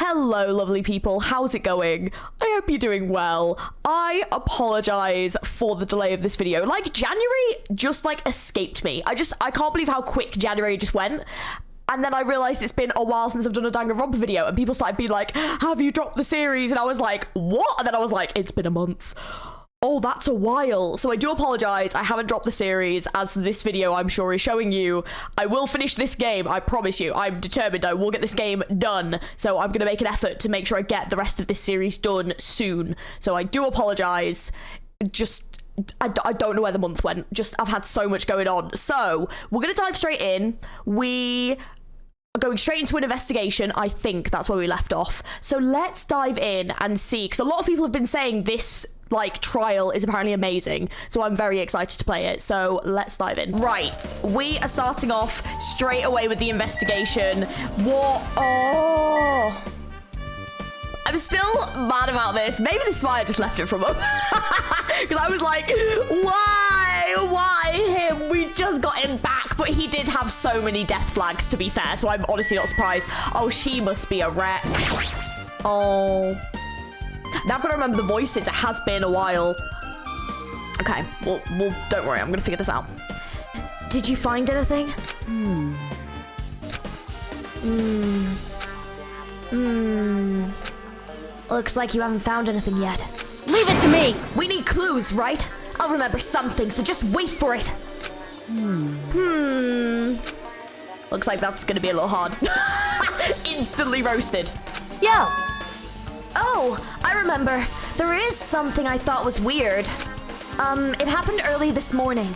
Hello, lovely people. How's it going? I hope you're doing well. I apologize for the delay of this video. Like, January just, like, escaped me. I can't believe how quick January just went. And then I realized it's been a while since I've done a Danganronpa video, and people started being like, have you dropped the series? And I was like, what? And then I was like, it's been a month. Oh, that's a while. So I do apologize. I haven't dropped the series, as this video I'm sure is showing you. I will finish this game. I promise you. I'm determined I will get this game done. So I'm going to make an effort to make sure I get the rest of this series done soon. So I do apologize. Just, I don't know where the month went. Just, I've had so much going on. So we're going to dive straight in. We are going straight into an investigation. I think that's where we left off. So let's dive in and see, because a lot of people have been saying this like trial is apparently amazing, so I'm very excited to play it. So let's dive in. Right, we are starting off straight away with the investigation. What? Oh, I'm still mad about this. Maybe this is why I just left it from up, because I was like, why him? We just got him back, but he did have so many death flags, to be fair, so I'm honestly not surprised. Oh, she must be a wreck. Oh, now I've got to remember the voice. It has been a while. Okay, well, don't worry. I'm going to figure this out. Did you find anything? Looks like you haven't found anything yet. Leave it to me. We need clues, right? I'll remember something, so just wait for it. Looks like that's going to be a little hard. Instantly roasted. Yo. Oh, I remember. There is something I thought was weird. It happened early this morning.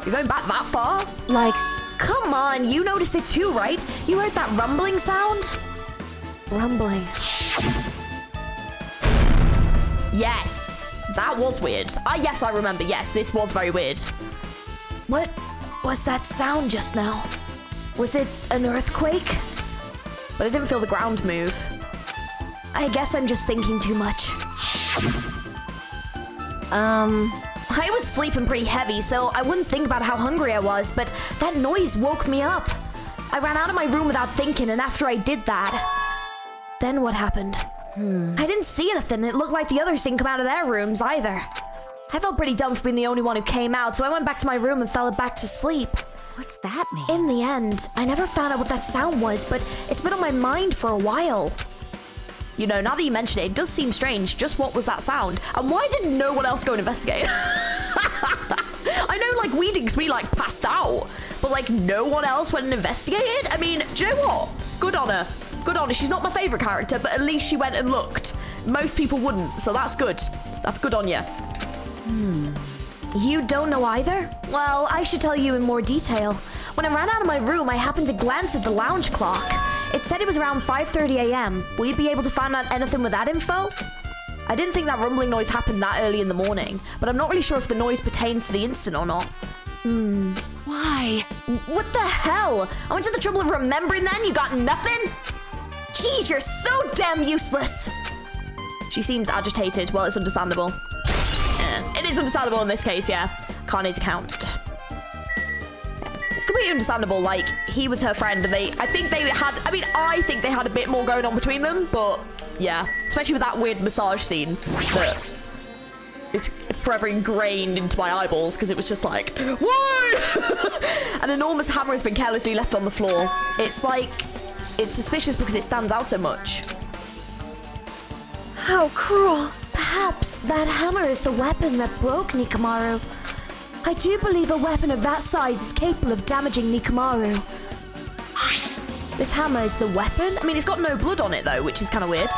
You're going back that far? Like, come on, you noticed it too, right? You heard that rumbling sound? Rumbling. Yes, that was weird. Yes, I remember. Yes, this was very weird. What was that sound just now? Was it an earthquake? But I didn't feel the ground move. I guess I'm just thinking too much. I was sleeping pretty heavy, so I wouldn't think about how hungry I was, but that noise woke me up. I ran out of my room without thinking, and after I did that, then what happened? I didn't see anything. It looked like the others didn't come out of their rooms either. I felt pretty dumb for being the only one who came out, so I went back to my room and fell back to sleep. What's that mean? In the end, I never found out what that sound was, but it's been on my mind for a while. You know, now that you mention it, it does seem strange. Just what was that sound? And why did no one else go and investigate? I know, like, we like, passed out. But, like, no one else went and investigated? I mean, do you know what? Good on her. Good on her. She's not my favorite character, but at least she went and looked. Most people wouldn't, so that's good. That's good on you. You don't know either? Well, I should tell you in more detail. When I ran out of my room, I happened to glance at the lounge clock. It said it was around 5:30 a.m. Will you be able to find out anything with that info? I didn't think that rumbling noise happened that early in the morning, but I'm not really sure if the noise pertains to the incident or not. Why? What the hell? I went to the trouble of remembering then, you got nothing? Jeez, you're so damn useless. She seems agitated. Well, it's understandable. It is understandable in this case, yeah. Kane's account. It's completely understandable. Like, he was her friend, and I think they had a bit more going on between them, but yeah. Especially with that weird massage scene that it's forever ingrained into my eyeballs, because it was just like, whoa! An enormous hammer has been carelessly left on the floor. It's like, it's suspicious because it stands out so much. How cruel. Perhaps that hammer is the weapon that broke Nikamaru. I do believe a weapon of that size is capable of damaging Nikamaru. This hammer is the weapon? I mean, it's got no blood on it though, which is kind of weird.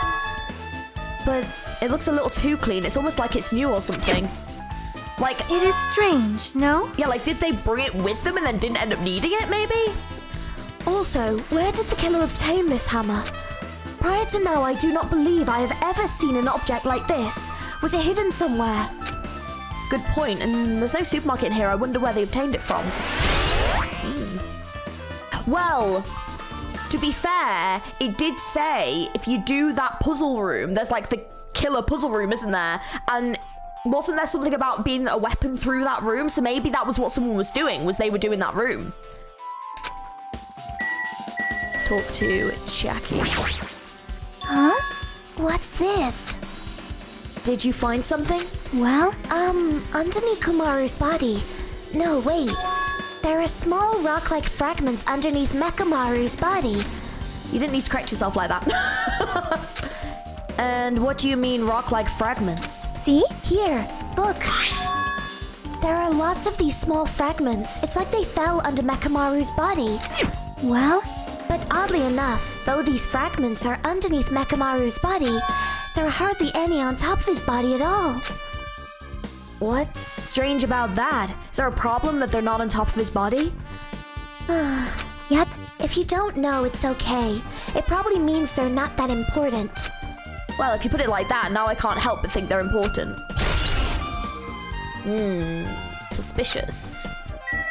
But it looks a little too clean. It's almost like it's new or something. Like, It is strange, no? yeah, like, did they bring it with them and then didn't end up needing it, maybe? Also, where did the killer obtain this hammer? Prior to now, I do not believe I have ever seen an object like this. Was it hidden somewhere? Good point, and there's no supermarket in here. I wonder where they obtained it from. Well, to be fair, it did say if you do that puzzle room, there's like the killer puzzle room, isn't there? And wasn't there something about being a weapon through that room? So maybe that was what someone was doing, was they were doing that room. Let's talk to Jackie. What's this? Did you find something? Well, Underneath Kumaru's body. No, wait. There are small rock-like fragments underneath Mekamaru's body. You didn't need to correct yourself like that. And what do you mean rock-like fragments? see? Here, look. There are lots of these small fragments. It's like they fell under Mekamaru's body. Well, But oddly enough, though these fragments are underneath Mekamaru's body, there are hardly any on top of his body at all. What's strange about that? Is there a problem that they're not on top of his body? yep. If you don't know, it's okay. It probably means they're not that important. Well, if you put it like that, now I can't help but think they're important. Suspicious.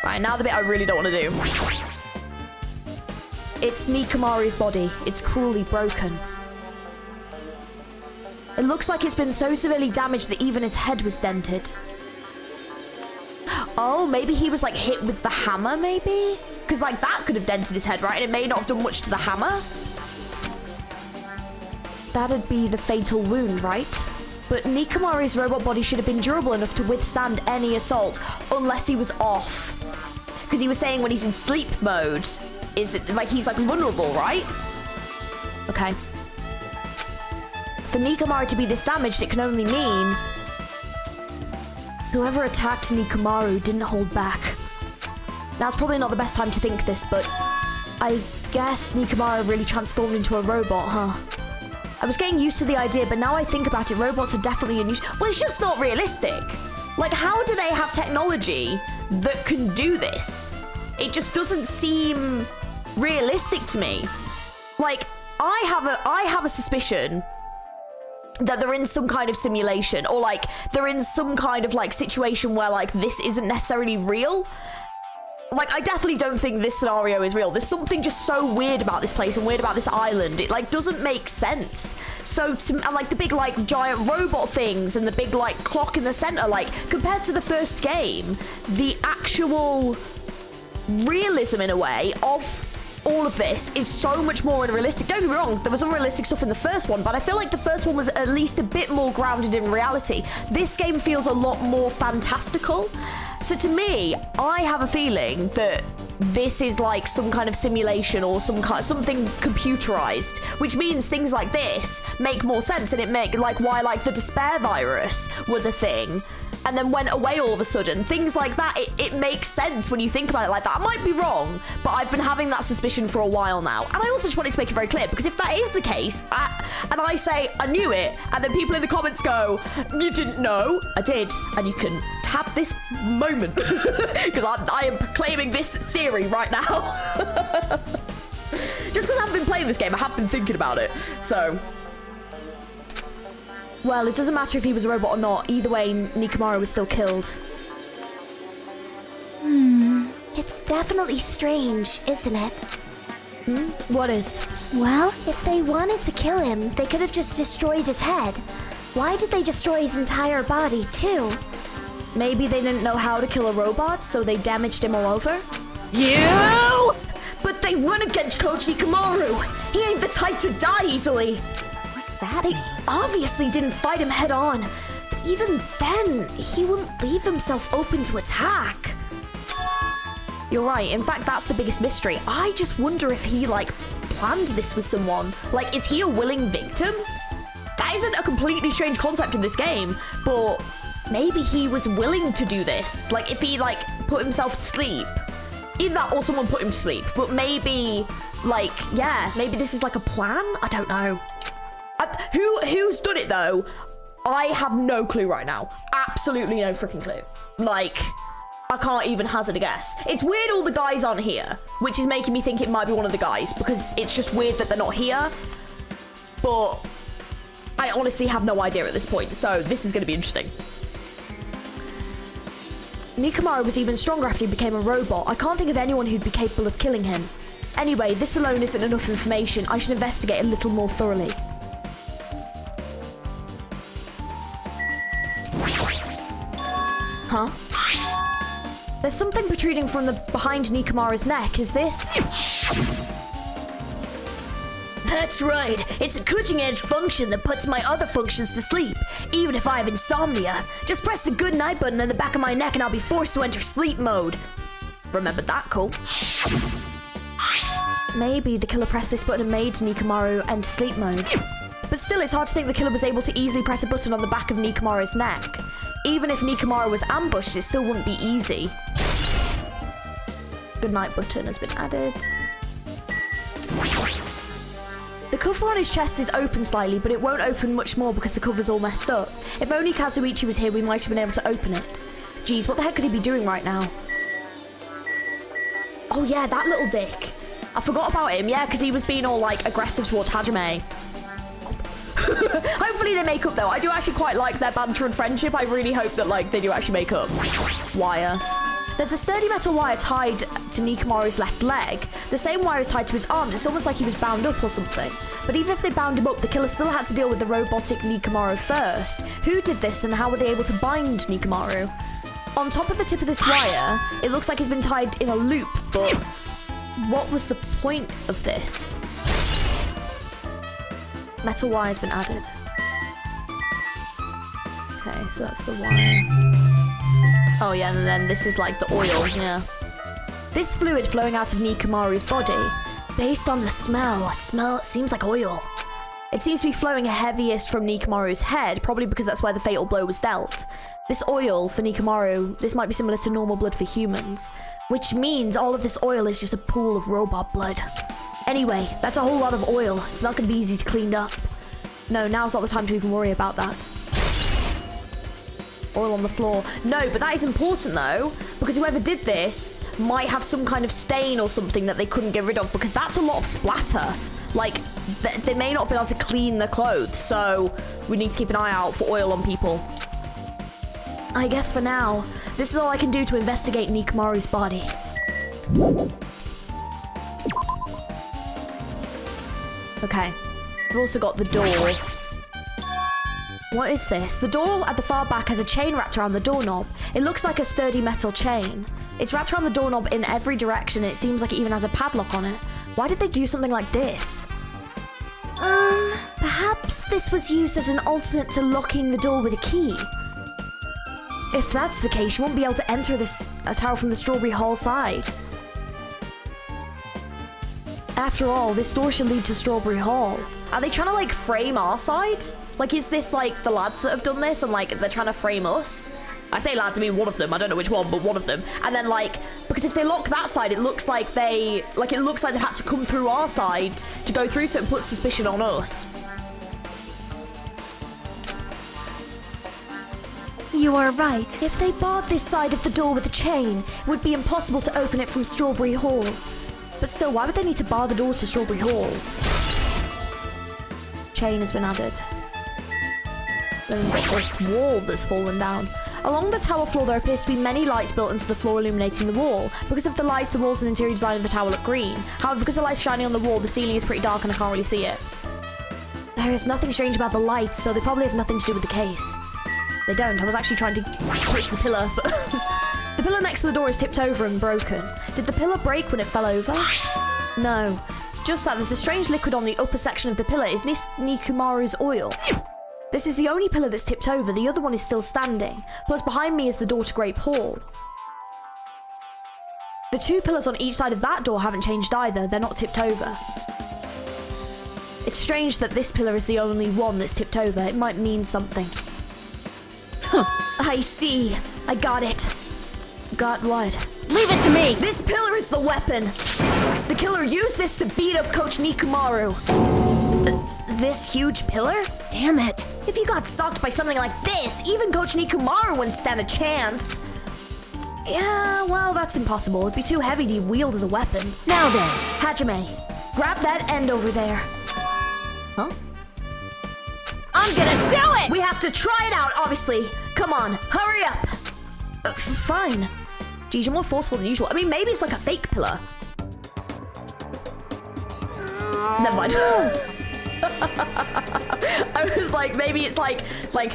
Right, now the bit I really don't want to do. It's Nikamaru's body. It's cruelly broken. It looks like it's been so severely damaged that even its head was dented. Oh, maybe he was like hit with the hammer, maybe? Because like that could have dented his head, right? And it may not have done much to the hammer. That'd be the fatal wound, right? But Nikamaru's robot body should have been durable enough to withstand any assault, unless he was off. Because he was saying when he's in sleep mode, is it like he's like vulnerable, right? Okay. For Nikamaru to be this damaged, it can only mean whoever attacked Nikamaru didn't hold back. Now, it's probably not the best time to think this, but I guess Nikamaru really transformed into a robot, huh? I was getting used to the idea, but now I think about it, robots are definitely in use. Well, it's just not realistic. Like, how do they have technology that can do this? It just doesn't seem realistic to me. Like, I have a suspicion that they're in some kind of simulation, or like they're in some kind of like situation where like this isn't necessarily real. Like, I definitely don't think this scenario is real. There's something just so weird about this place and weird about this island. It like doesn't make sense. So and like the big like giant robot things and the big like clock in the center, like compared to the first game, the actual realism in a way of all of this is so much more unrealistic. Don't get me wrong, there was unrealistic stuff in the first one, but I feel like the first one was at least a bit more grounded in reality. This game feels a lot more fantastical. So to me, I have a feeling that this is like some kind of simulation or something computerized, which means things like this make more sense, and it make like why like the despair virus was a thing and then went away all of a sudden. Things like that, it makes sense when you think about it like that. I might be wrong, but I've been having that suspicion for a while now. And I also just wanted to make it very clear, because if that is the case, and I say I knew it, and then people in the comments go, you didn't know, I did, and you can tap this moment, because I am proclaiming this theory right now. Just because I haven't been playing this game, I have been thinking about it, so... Well, it doesn't matter if he was a robot or not. Either way, Nikamaru was still killed. It's definitely strange, isn't it? What is? Well, If they wanted to kill him, they could have just destroyed his head. Why did they destroy his entire body, too? Maybe they didn't know how to kill a robot, so they damaged him all over? you! But they run against Coach Nikamaru! He ain't the type to die easily! What's that They mean? obviously didn't fight him head on. But even then, he wouldn't leave himself open to attack. You're right. In fact, that's the biggest mystery. I just wonder if he, like, planned this with someone. Like, is he a willing victim? That isn't a completely strange concept in this game, but maybe he was willing to do this. Like, if he, like, put himself to sleep. Either that or someone put him to sleep. But maybe, like, yeah, maybe this is, like, a plan? I don't know. Who's done it, though? I have no clue right now. Absolutely no freaking clue. Like... I can't even hazard a guess. It's weird all the guys aren't here, which is making me think it might be one of the guys, because it's just weird that they're not here. But I honestly have no idea at this point, so this is going to be interesting. Nikamaru was even stronger after he became a robot. I can't think of anyone who'd be capable of killing him. Anyway, this alone isn't enough information. I should investigate a little more thoroughly. Huh? There's something protruding from behind Nikamaru's neck. Is this... That's right. It's a cutting-edge function that puts my other functions to sleep, even if I have insomnia. Just press the good night button on the back of my neck and I'll be forced to enter sleep mode. Remembered that, cool. Maybe the killer pressed this button and made Nekomaru enter sleep mode. But still, it's hard to think the killer was able to easily press a button on the back of Nekomaru's neck. Even if Nekomaru was ambushed, it still wouldn't be easy. Good night button has been added. The cover on his chest is open slightly, but it won't open much more because the cover's all messed up. If only Kazuichi was here, we might have been able to open it. Geez, what the heck could he be doing right now? Oh yeah, that little dick. I forgot about him, yeah, because he was being all, like, aggressive towards Hajime. Hopefully they make up, though. I do actually quite like their banter and friendship. I really hope that, like, they do actually make up. Wire. There's a sturdy metal wire tied to Nekomaru's left leg. The same wire is tied to his arms. It's almost like he was bound up or something. But even if they bound him up, the killer still had to deal with the robotic Nekomaru first. Who did this and how were they able to bind Nekomaru? On top of the tip of this wire, it looks like he's been tied in a loop, but what was the point of this? Metal wire has been added. Okay, so that's the wire. Oh yeah, and then this is like the oil, yeah. This fluid flowing out of Nekomaru's body, based on the smell, it seems like oil. It seems to be flowing heaviest from Nekomaru's head, probably because that's where the fatal blow was dealt. This oil for Nekomaru, this might be similar to normal blood for humans, which means all of this oil is just a pool of robot blood. Anyway, that's a whole lot of oil. It's not going to be easy to clean up. No, now's not the time to even worry about that. Oil on the floor. No, but that is important though, because whoever did this might have some kind of stain or something that they couldn't get rid of, because that's a lot of splatter. Like, they may not have been able to clean their clothes, so we need to keep an eye out for oil on people. I guess for now, this is all I can do to investigate Nekomaru's body. Okay, we've also got the door. What is this? The door at the far back has a chain wrapped around the doorknob. It looks like a sturdy metal chain. It's wrapped around the doorknob in every direction, and it seems like it even has a padlock on it. Why did they do something like this? Perhaps this was used as an alternate to locking the door with a key. If that's the case, you won't be able to enter this tower from the Strawberry Hall side. After all, this door should lead to Strawberry Hall. Are they trying to, like, frame our side? Like, is this, like, the lads that have done this and, like, they're trying to frame us? I say lads, I mean one of them. I don't know which one, but one of them. And then, like, because if they lock that side, it looks like they, like, it looks like they had to come through our side to go through to it and put suspicion on us. You are right. If they barred this side of the door with a chain, it would be impossible to open it from Strawberry Hall. But still, why would they need to bar the door to Strawberry Hall? Chain has been added. Then we've got this wall that's fallen down. Along the tower floor, there appears to be many lights built into the floor illuminating the wall. Because of the lights, the walls and interior design of the tower look green. However, because the light's shining on the wall, the ceiling is pretty dark and I can't really see it. There is nothing strange about the lights, so they probably have nothing to do with the case. They don't. I was actually trying to touch the pillar, but the pillar next to the door is tipped over and broken. Did the pillar break when it fell over? No. Just that there's a strange liquid on the upper section of the pillar. Is this Nekomaru's oil? This is the only pillar that's tipped over. The other one is still standing. Plus behind me is the door to Grape Hall. The two pillars on each side of that door haven't changed either. They're not tipped over. It's strange that this pillar is the only one that's tipped over. It might mean something. Huh. I see. I got it. Got what? Leave it to me! This pillar is the weapon. The killer used this to beat up Coach Nekomaru. This huge pillar? Damn it. If you got socked by something like this, even Coach Nekomaru wouldn't stand a chance. Yeah, well, that's impossible. It'd be too heavy to wield as a weapon. Now then. Hajime, grab that end over there. Huh? I'm gonna do it! We have to try it out, obviously. Come on, hurry up. Fine. Geez, you're more forceful than usual. I mean, maybe it's like a fake pillar. Never mind. I was like, maybe it's like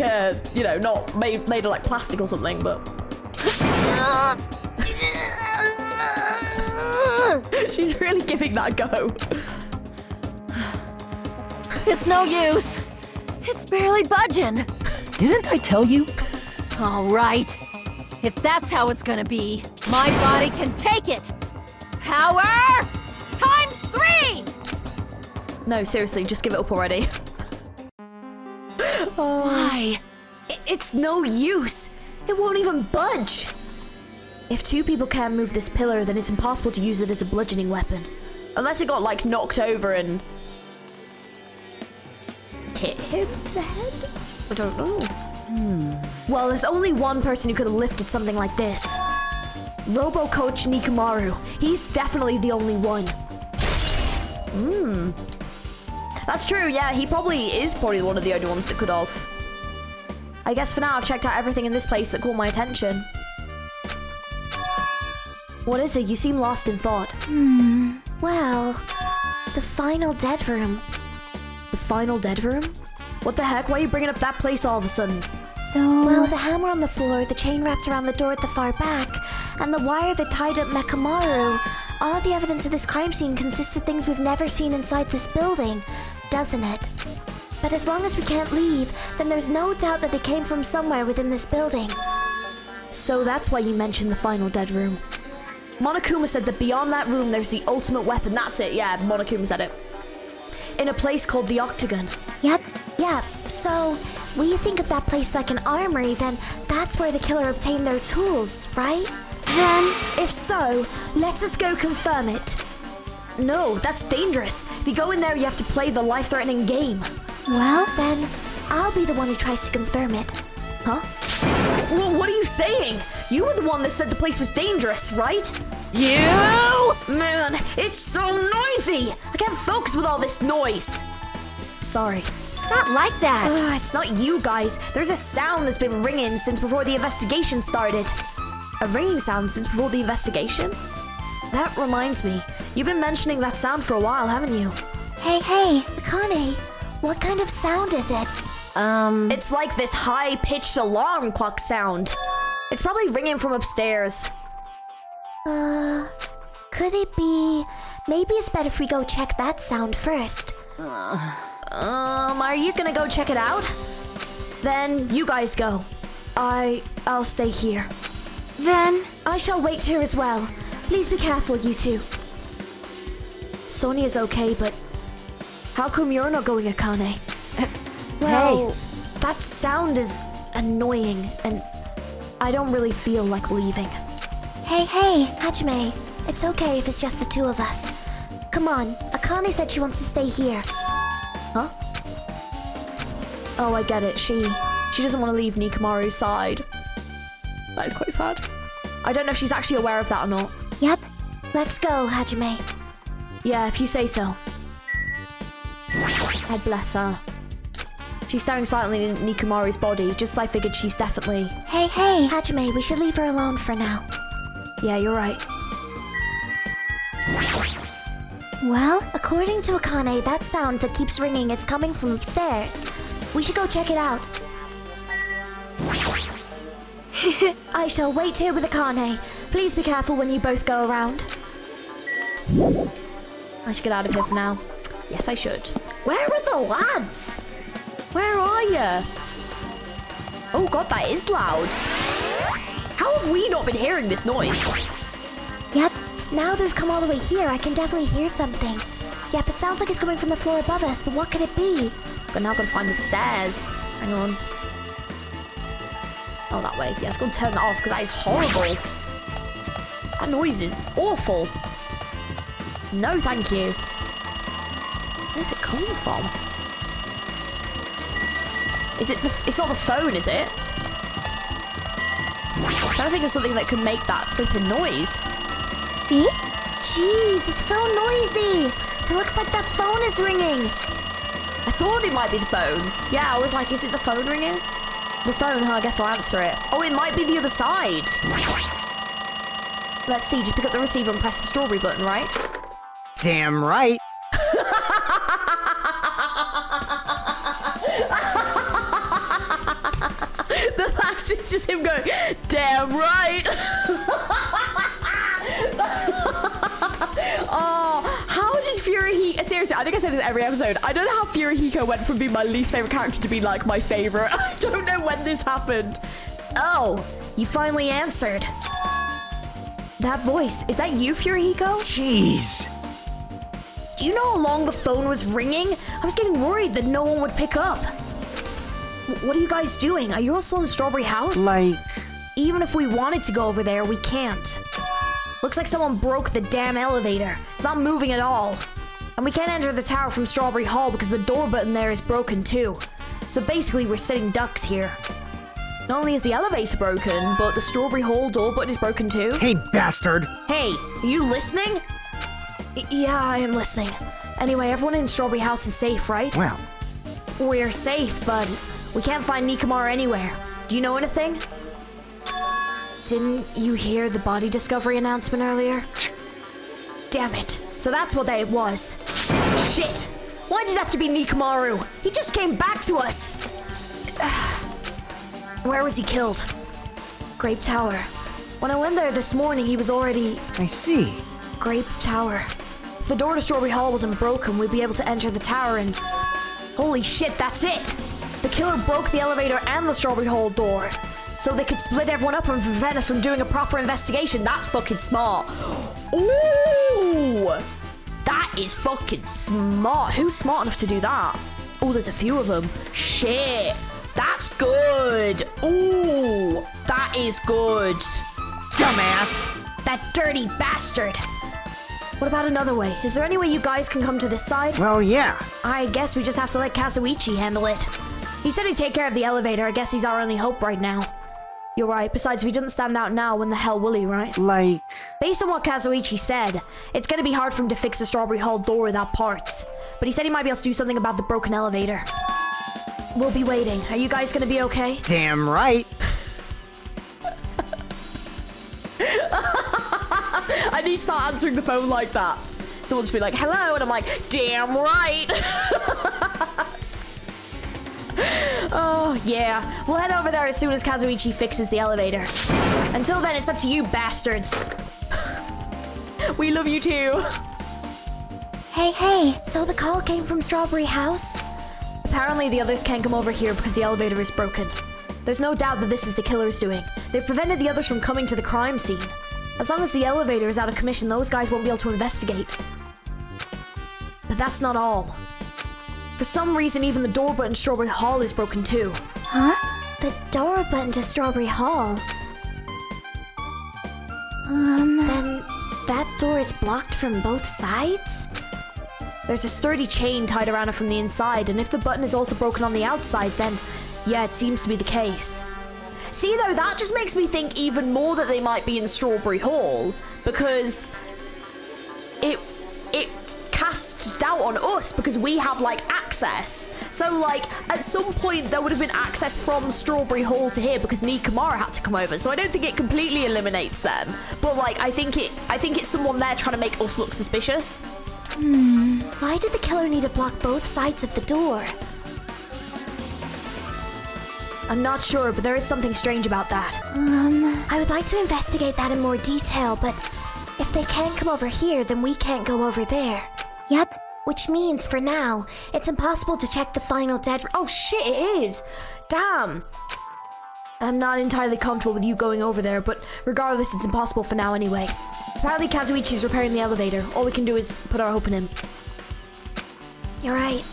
a, you know, not made of like plastic or something, but. She's really giving that a go. It's no use. It's barely budging. Didn't I tell you? All right. If that's how it's gonna be, my body can take it. Power times 3! No, seriously, just give it up already. Why? It's no use. It won't even budge. If 2 people can't move this pillar, then it's impossible to use it as a bludgeoning weapon. Unless it got, like, knocked over and hit him in the head? I don't know. Well, there's only one person who could have lifted something like this. Robo-Coach Nikamaru. He's definitely the only one. That's true, yeah, he probably is one of the only ones that could have. I guess for now I've checked out everything in this place that caught my attention. What is it? You seem lost in thought. Well, the final dead room. The final dead room? What the heck? Why are you bringing up that place all of a sudden? Well, the hammer on the floor, the chain wrapped around the door at the far back, and the wire that tied up Mekamaru. All the evidence of this crime scene consists of things we've never seen inside this building, doesn't it? But as long as we can't leave, then there's no doubt that they came from somewhere within this building. So that's why you mentioned the final dead room. Monokuma said that beyond that room there's the ultimate weapon. That's it, yeah, Monokuma said it. In a place called the Octagon. Yep. Yeah, so we think of that place like an armory, then that's where the killer obtained their tools, right? Then, if so, let us go confirm it. No, that's dangerous. If you go in there, you have to play the life-threatening game. Well, then I'll be the one who tries to confirm it. Huh? What are you saying? You were the one that said the place was dangerous, right? You! Man, it's so noisy! I can't focus with all this noise. Sorry. It's not like that. It's not you guys. There's a sound that's been ringing since before the investigation started. A ringing sound since before the investigation? That reminds me. You've been mentioning that sound for a while, haven't you? Hey, Akane, what kind of sound is it? It's like this high-pitched alarm clock sound. It's probably ringing from upstairs. Could it be... Maybe it's better if we go check that sound first. Are you gonna go check it out? Then you guys go. I'll stay here. Then I shall wait here as well. Please be careful, you two. Sonia's okay, but how come you're not going, Akane? Well, that sound is annoying, and I don't really feel like leaving. Hey, Hajime, it's okay if it's just the 2 of us. Come on, Akane said she wants to stay here. Huh? Oh, I get it. She doesn't want to leave Nikamaru's side. That is quite sad. I don't know if she's actually aware of that or not. Yep. Let's go, Hajime. Yeah, if you say so. Oh, bless her. She's staring silently at Nikamaru's body, just as I figured she's definitely... Hey, Hajime, we should leave her alone for now. Yeah, you're right. Well, according to Akane, that sound that keeps ringing is coming from upstairs. We should go check it out. I shall wait here with Akane. Please be careful when you both go around. I should get out of here for now. Yes, I should. Where are the lads? Where are you? Oh god, that is loud. How have we not been hearing this noise? Yep. Now they've come all the way here, I can definitely hear something. Yep, it sounds like it's coming from the floor above us, but what could it be? But now I've got to find the stairs. Hang on. Oh, that way. Yeah, let's go and turn that off, because that is horrible. That noise is awful. No, thank you. Where's it coming from? Is it it's not the phone, is it? I'm trying to think of something that could make that flipping noise. See? Jeez, it's so noisy. It looks like that phone is ringing. I thought it might be the phone. Yeah, I was like, is it the phone ringing? The phone, huh? I guess I'll answer it. Oh, it might be the other side. Let's see, just pick up the receiver and press the strawberry button, right? Damn right. The fact it's just him going, damn right. Oh, how did Fury seriously, I think I say this every episode. I don't know how Furihiko went from being my least favorite character to being like my favorite. I don't know when this happened. Oh, you finally answered. That voice, is that you, Furihiko? Jeez. Do you know how long the phone was ringing? I was getting worried that no one would pick up. What are you guys doing? Are you also in Strawberry House? Like... Even if we wanted to go over there, we can't. Looks like someone broke the damn elevator. It's not moving at all. And we can't enter the tower from Strawberry Hall because the door button there is broken too. So basically we're sitting ducks here. Not only is the elevator broken, but the Strawberry Hall door button is broken too. Hey, bastard. Hey, are you listening? Yeah, I am listening. Anyway, everyone in Strawberry House is safe, right? Well, We're safe, but we can't find Nikamara anywhere. Do you know anything? Didn't you hear the body discovery announcement earlier? Damn it. So that's what it was. Shit! Why did it have to be Nikamaru? He just came back to us! Where was he killed? Grape Tower. When I went there this morning, he was already... I see. Grape Tower. If the door to Strawberry Hall wasn't broken, we'd be able to enter the tower and... Holy shit, that's it! The killer broke the elevator and the Strawberry Hall door. So they could split everyone up and prevent us from doing a proper investigation. That's fucking smart. Ooh! That is fucking smart. Who's smart enough to do that? Oh, there's a few of them. Shit. That's good. Ooh, that is good. Dumbass. That dirty bastard. What about another way? Is there any way you guys can come to this side? Well, yeah. I guess we just have to let Kazuichi handle it. He said he'd take care of the elevator. I guess he's our only hope right now. You're right. Besides, if he doesn't stand out now, when the hell will he, right? Like... Based on what Kazuichi said, it's gonna be hard for him to fix the Strawberry Hall door without parts. But he said he might be able to do something about the broken elevator. We'll be waiting. Are you guys gonna be okay? Damn right. I need to start answering the phone like that. Someone just be like, hello, and I'm like, damn right. Oh, yeah. We'll head over there as soon as Kazuichi fixes the elevator. Until then, it's up to you bastards. We love you too. Hey. So the call came from Strawberry House? Apparently the others can't come over here because the elevator is broken. There's no doubt that this is the killer's doing. They've prevented the others from coming to the crime scene. As long as the elevator is out of commission, those guys won't be able to investigate. But that's not all. For some reason, even the door button to Strawberry Hall is broken too. Huh? The door button to Strawberry Hall? Then that door is blocked from both sides? There's a sturdy chain tied around it from the inside, and if the button is also broken on the outside, then yeah, it seems to be the case. See though, that just makes me think even more that they might be in Strawberry Hall, because it casts doubt on us because we have like access. So like at some point there would have been access from Strawberry Hall to here because Nikamara had to come over. So I don't think it completely eliminates them, but like I think it's someone there trying to make us look suspicious. Why did the killer need to block both sides of the door? I'm not sure, but there is something strange about that. I would like to investigate that in more detail, but if they can't come over here, then we can't go over there. Yep. Which means, for now, it's impossible to check the final dead... Oh shit, it is! Damn! I'm not entirely comfortable with you going over there, but regardless, it's impossible for now anyway. Apparently Kazuichi's repairing the elevator. All we can do is put our hope in him. You're right.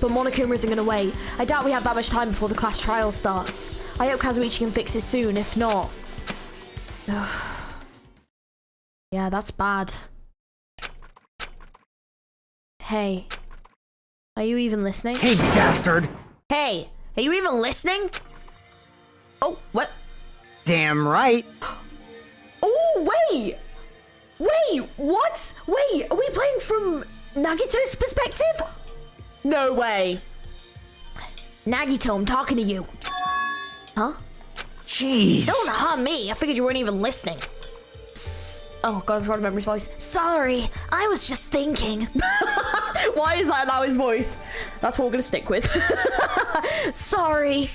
But Monokuma isn't gonna wait. I doubt we have that much time before the class trial starts. I hope Kazuichi can fix this soon, if not... Yeah, that's bad. Hey. Are you even listening? Hey, bastard. Hey! Are you even listening? Oh, what? Damn right. Oh, wait! Wait, what? Wait, are we playing from Nagito's perspective? No way. Nagito, I'm talking to you. Huh? Jeez. Don't harm me. I figured you weren't even listening. Oh, God, I'm trying to remember his voice. Sorry, I was just thinking. Why is that now his voice? That's what we're gonna stick with. Sorry,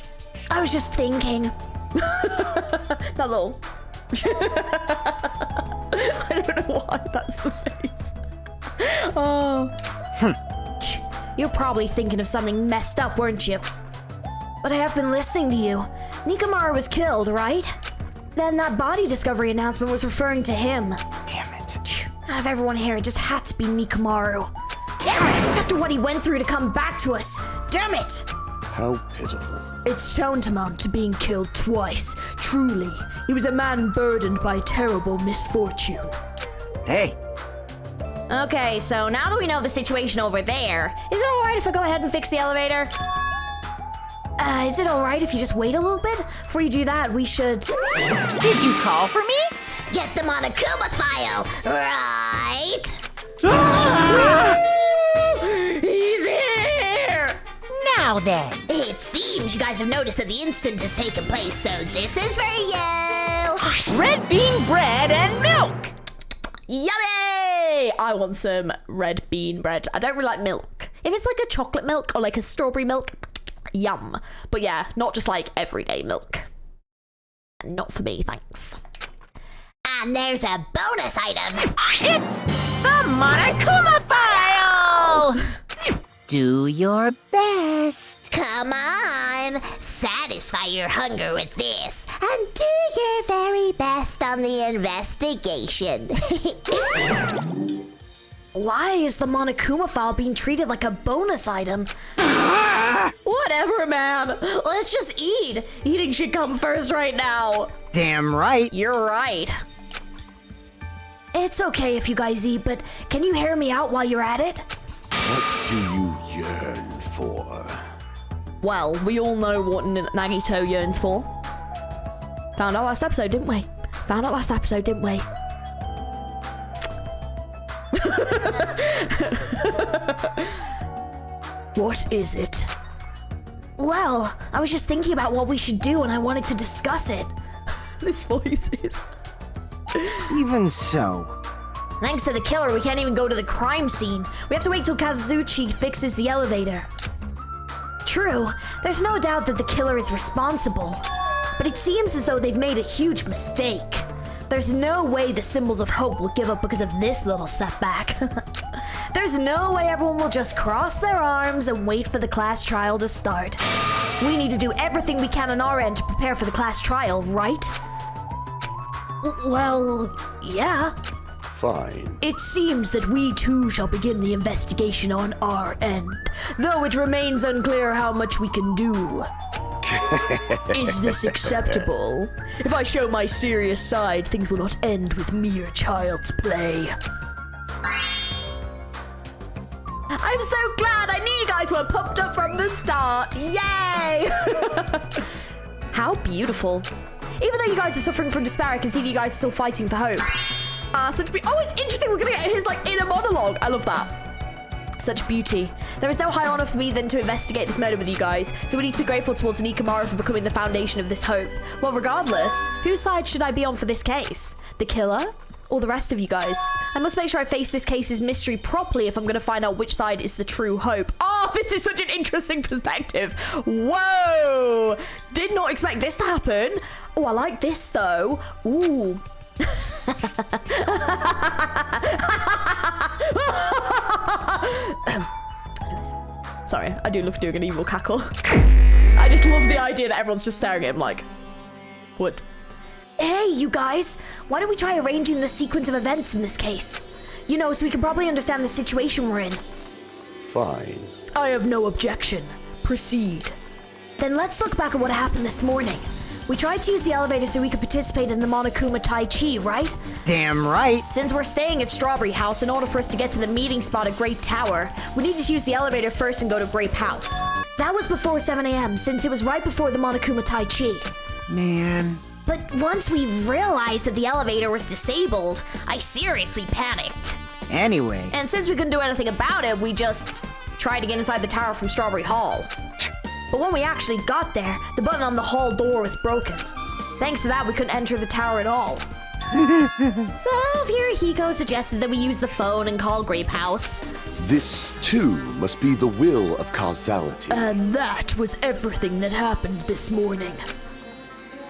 I was just thinking. That little... I don't know why that's the face. Oh. You're probably thinking of something messed up, weren't you? But I have been listening to you. Nikamara was killed, right? Then that body discovery announcement was referring to him. Damn it. Out of everyone here, it just had to be Nikamaru. Damn it! After what he went through to come back to us. Damn it! How pitiful. It's tantamount to being killed twice. Truly, he was a man burdened by terrible misfortune. Hey, Okay, so now that we know the situation over there, is it alright if I go ahead and fix the elevator? Is it alright if you just wait a little bit? Before you do that, we should... Did you call for me? Get them on a Kuma file, right? He's here! Now then. It seems you guys have noticed that the instant has taken place, so this is for you! Red bean bread and milk. Yummy! I want some red bean bread. I don't really like milk. If it's like a chocolate milk or like a strawberry milk, yum. But yeah, not just like everyday milk. Not for me, thanks. And there's a bonus item! It's the Monokuma file. Do your best. Come on! Satisfy your hunger with this, and do your very best on the investigation. Why is the Monokuma file being treated like a bonus item? Whatever, man. Let's just eat. Eating should come first right now. damn right. You're right. It's okay if you guys eat, but can you hear me out while you're at it? What do you yearn for? Well, we all know what Nagito yearns for. Found out last episode, didn't we? What is it? Well, I was just thinking about what we should do and I wanted to discuss it. This voice is... Even so. Thanks to the killer, we can't even go to the crime scene. We have to wait till Kazuchi fixes the elevator. True, there's no doubt that the killer is responsible. But it seems as though they've made a huge mistake. There's no way the symbols of hope will give up because of this little setback. There's no way everyone will just cross their arms and wait for the class trial to start. We need to do everything we can on our end to prepare for the class trial, right? Well, yeah. Fine. It seems that we too shall begin the investigation on our end, though it remains unclear how much we can do. Is this acceptable? If I show my serious side, things will not end with mere child's play. I'm so glad! I knew you guys were pumped up from the start! Yay! How beautiful. Even though you guys are suffering from despair, I can see that you guys are still fighting for hope. Oh, it's interesting. We're gonna get his like inner monologue. I love that. Such beauty. There is no higher honor for me than to investigate this murder with you guys, so we need to be grateful towards Nikamaru for becoming the foundation of this hope. Well, regardless, whose side should I be on for this case? The killer? Or the rest of you guys? I must make sure I face this case's mystery properly if I'm gonna find out which side is the true hope. Oh, this is such an interesting perspective. Whoa! Did not expect this to happen. Oh, I like this though. Ooh. Sorry, I do love doing an evil cackle. I just love the idea that everyone's just staring at him like, what? Hey, you guys! Why don't we try arranging the sequence of events in this case? You know, so we can probably understand the situation we're in. Fine. I have no objection. Proceed. Then let's look back at what happened this morning. We tried to use the elevator so we could participate in the Monokuma Tai Chi, right? Damn right. Since we're staying at Strawberry House, in order for us to get to the meeting spot at Grape Tower, we need to use the elevator first and go to Grape House. That was before 7 a.m., since it was right before the Monokuma Tai Chi. Man. But once we realized that the elevator was disabled, I seriously panicked. Anyway. And since we couldn't do anything about it, we just tried to get inside the tower from Strawberry Hall. But when we actually got there, the button on the hall door was broken. Thanks to that, we couldn't enter the tower at all. So Furihiko suggested that we use the phone and call Grape House. This, too, must be the will of causality. And that was everything that happened this morning.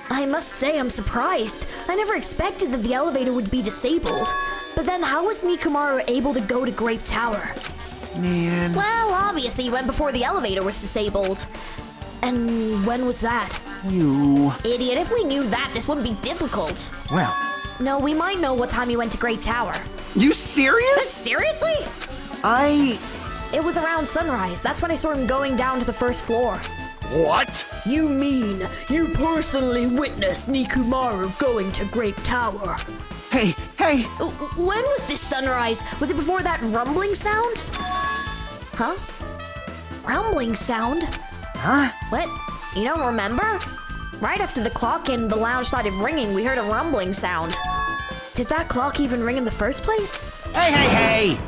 I must say I'm surprised. I never expected that the elevator would be disabled. But then how was Nikumaru able to go to Grape Tower? Man. Well, obviously he went before the elevator was disabled. And when was that? You. Idiot, if we knew that, this wouldn't be difficult. Well. No, we might know what time he went to Grape Tower. You serious? Seriously? It was around sunrise. That's when I saw him going down to the first floor. What? You mean you personally witnessed Nikumaru going to Grape Tower? Hey. When was this sunrise? Was it before that rumbling sound? Huh? Rumbling sound? Huh? What? You don't remember? Right after the clock in the lounge started ringing, we heard a rumbling sound. Did that clock even ring in the first place? Hey!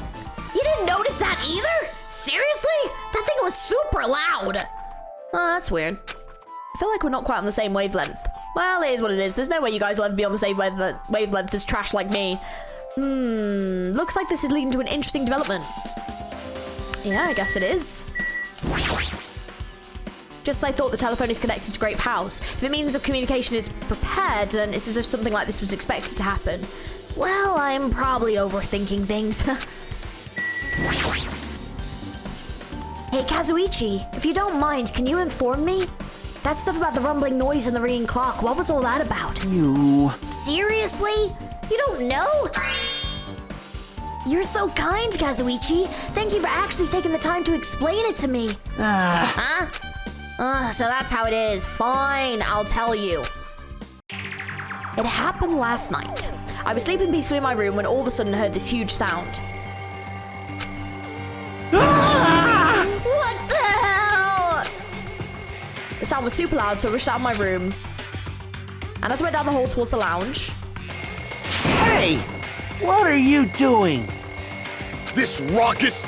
You didn't notice that either? Seriously? That thing was super loud. Oh, that's weird. I feel like we're not quite on the same wavelength. Well, it is what it is. There's no way you guys will ever be on the same wavelength as trash like me. Looks like this is leading to an interesting development. Yeah, I guess it is. Just as I thought the telephone is connected to Grape House. If it means the communication is prepared, then it's as if something like this was expected to happen. Well, I'm probably overthinking things. Hey, Kazuichi, if you don't mind, can you inform me? That stuff about the rumbling noise and the ringing clock, what was all that about? You. Seriously? You don't know? You're so kind, Kazuichi. Thank you for actually taking the time to explain it to me. Huh? So that's how it is. Fine, I'll tell you. It happened last night. I was sleeping peacefully in my room when all of a sudden I heard this huge sound. What the hell? The sound was super loud, so I rushed out of my room. And as I went down the hall towards the lounge... Hey! What are you doing? This raucous...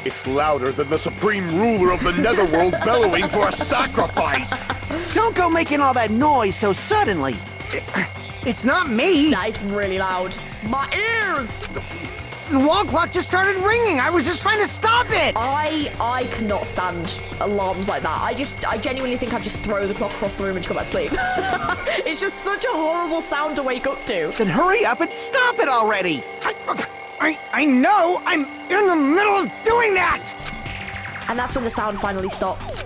It's louder than the supreme ruler of the netherworld bellowing for a sacrifice! Don't go making all that noise so suddenly. It's not me. That is really loud. My ears! The wall clock just started ringing. I was just trying to stop it. I cannot stand alarms like that. I genuinely think I'd just throw the clock across the room and just go back to sleep. It's just such a horrible sound to wake up to. Then hurry up and stop it already. I know. I'm in the middle of doing that. And that's when the sound finally stopped.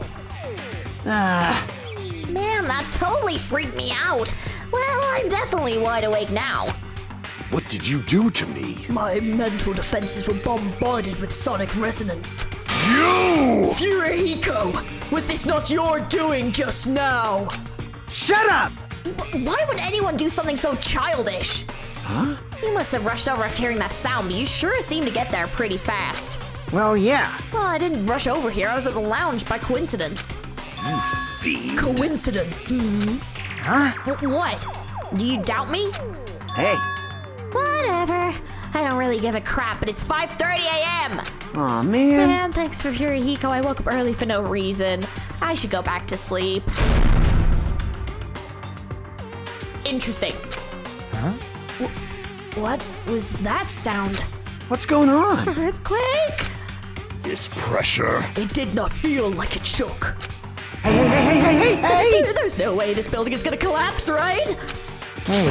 Man, that totally freaked me out. Well, I'm definitely wide awake now. What did you do to me? My mental defenses were bombarded with sonic resonance. You! Furihiko, was this not your doing just now? Shut up. Why would anyone do something so childish? Huh? You must have rushed over after hearing that sound, but you sure seemed to get there pretty fast. Well, yeah. Well, I didn't rush over here. I was at the lounge by coincidence. You fiend. Coincidence? Huh? What? Do you doubt me? Hey. Whatever. I don't really give a crap, but it's 5:30 a.m. Aw, man. Man, thanks for Furihiko. I woke up early for no reason. I should go back to sleep. Interesting. Huh? What was that sound? What's going on? Earthquake? This pressure. It did not feel like it shook. Hey! There's no way this building is gonna collapse, right? Hey.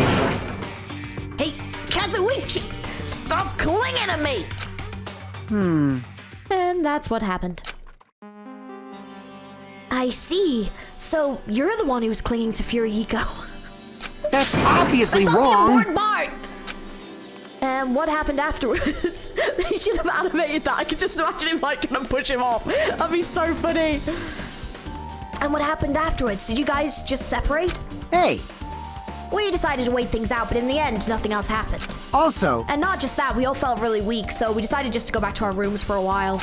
Hey, Kazuichi, stop clinging to me! And that's what happened. I see. So you're the one who was clinging to Furihiko. That's obviously That's not the wrong. important part! And what happened afterwards? They should have animated that. I could just imagine him like trying to push him off. That'd be so funny. And what happened afterwards? Did you guys just separate? Hey. We decided to wait things out, but in the end, nothing else happened. Also, And not just that, we all felt really weak, so we decided just to go back to our rooms for a while.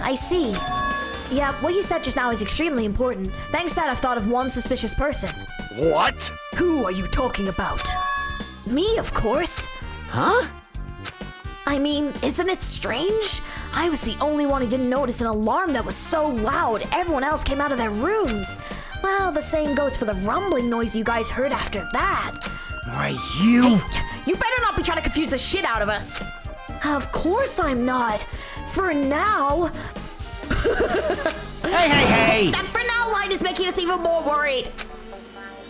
I see. Yeah, what you said just now is extremely important. Thanks to that, I've thought of one suspicious person. What? Who are you talking about? Me, of course. huh? I mean, isn't it strange? I was the only one who didn't notice an alarm that was so loud. Everyone else came out of their rooms. Well, the same goes for the rumbling noise you guys heard after that. Why, you... You better not be trying to confuse the shit out of us. Of course I'm not. For now. Hey! That for now line is making us even more worried.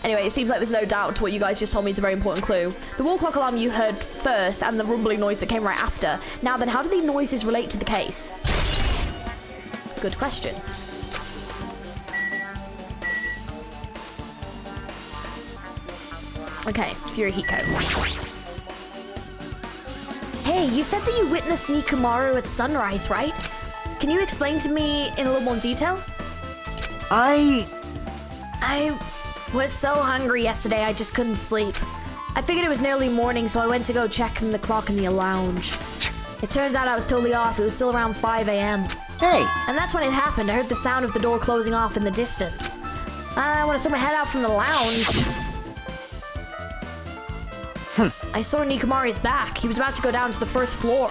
Anyway, it seems like there's no doubt what you guys just told me is a very important clue. The wall clock alarm you heard first and the rumbling noise that came right after. Now then, how do the noises relate to the case? Good question. Okay, Furihiko. Hey, you said that you witnessed Nikomaru at sunrise, right? Can you explain to me in a little more detail? I was so hungry yesterday I just couldn't sleep. I figured it was nearly morning, so I went to go check the clock in the lounge. It turns out I was totally off. It was still around 5 a.m. Hey! And that's when it happened. I heard the sound of the door closing off in the distance. When I saw my head out from the lounge, I saw Nikomaru's back. He was about to go down to the first floor.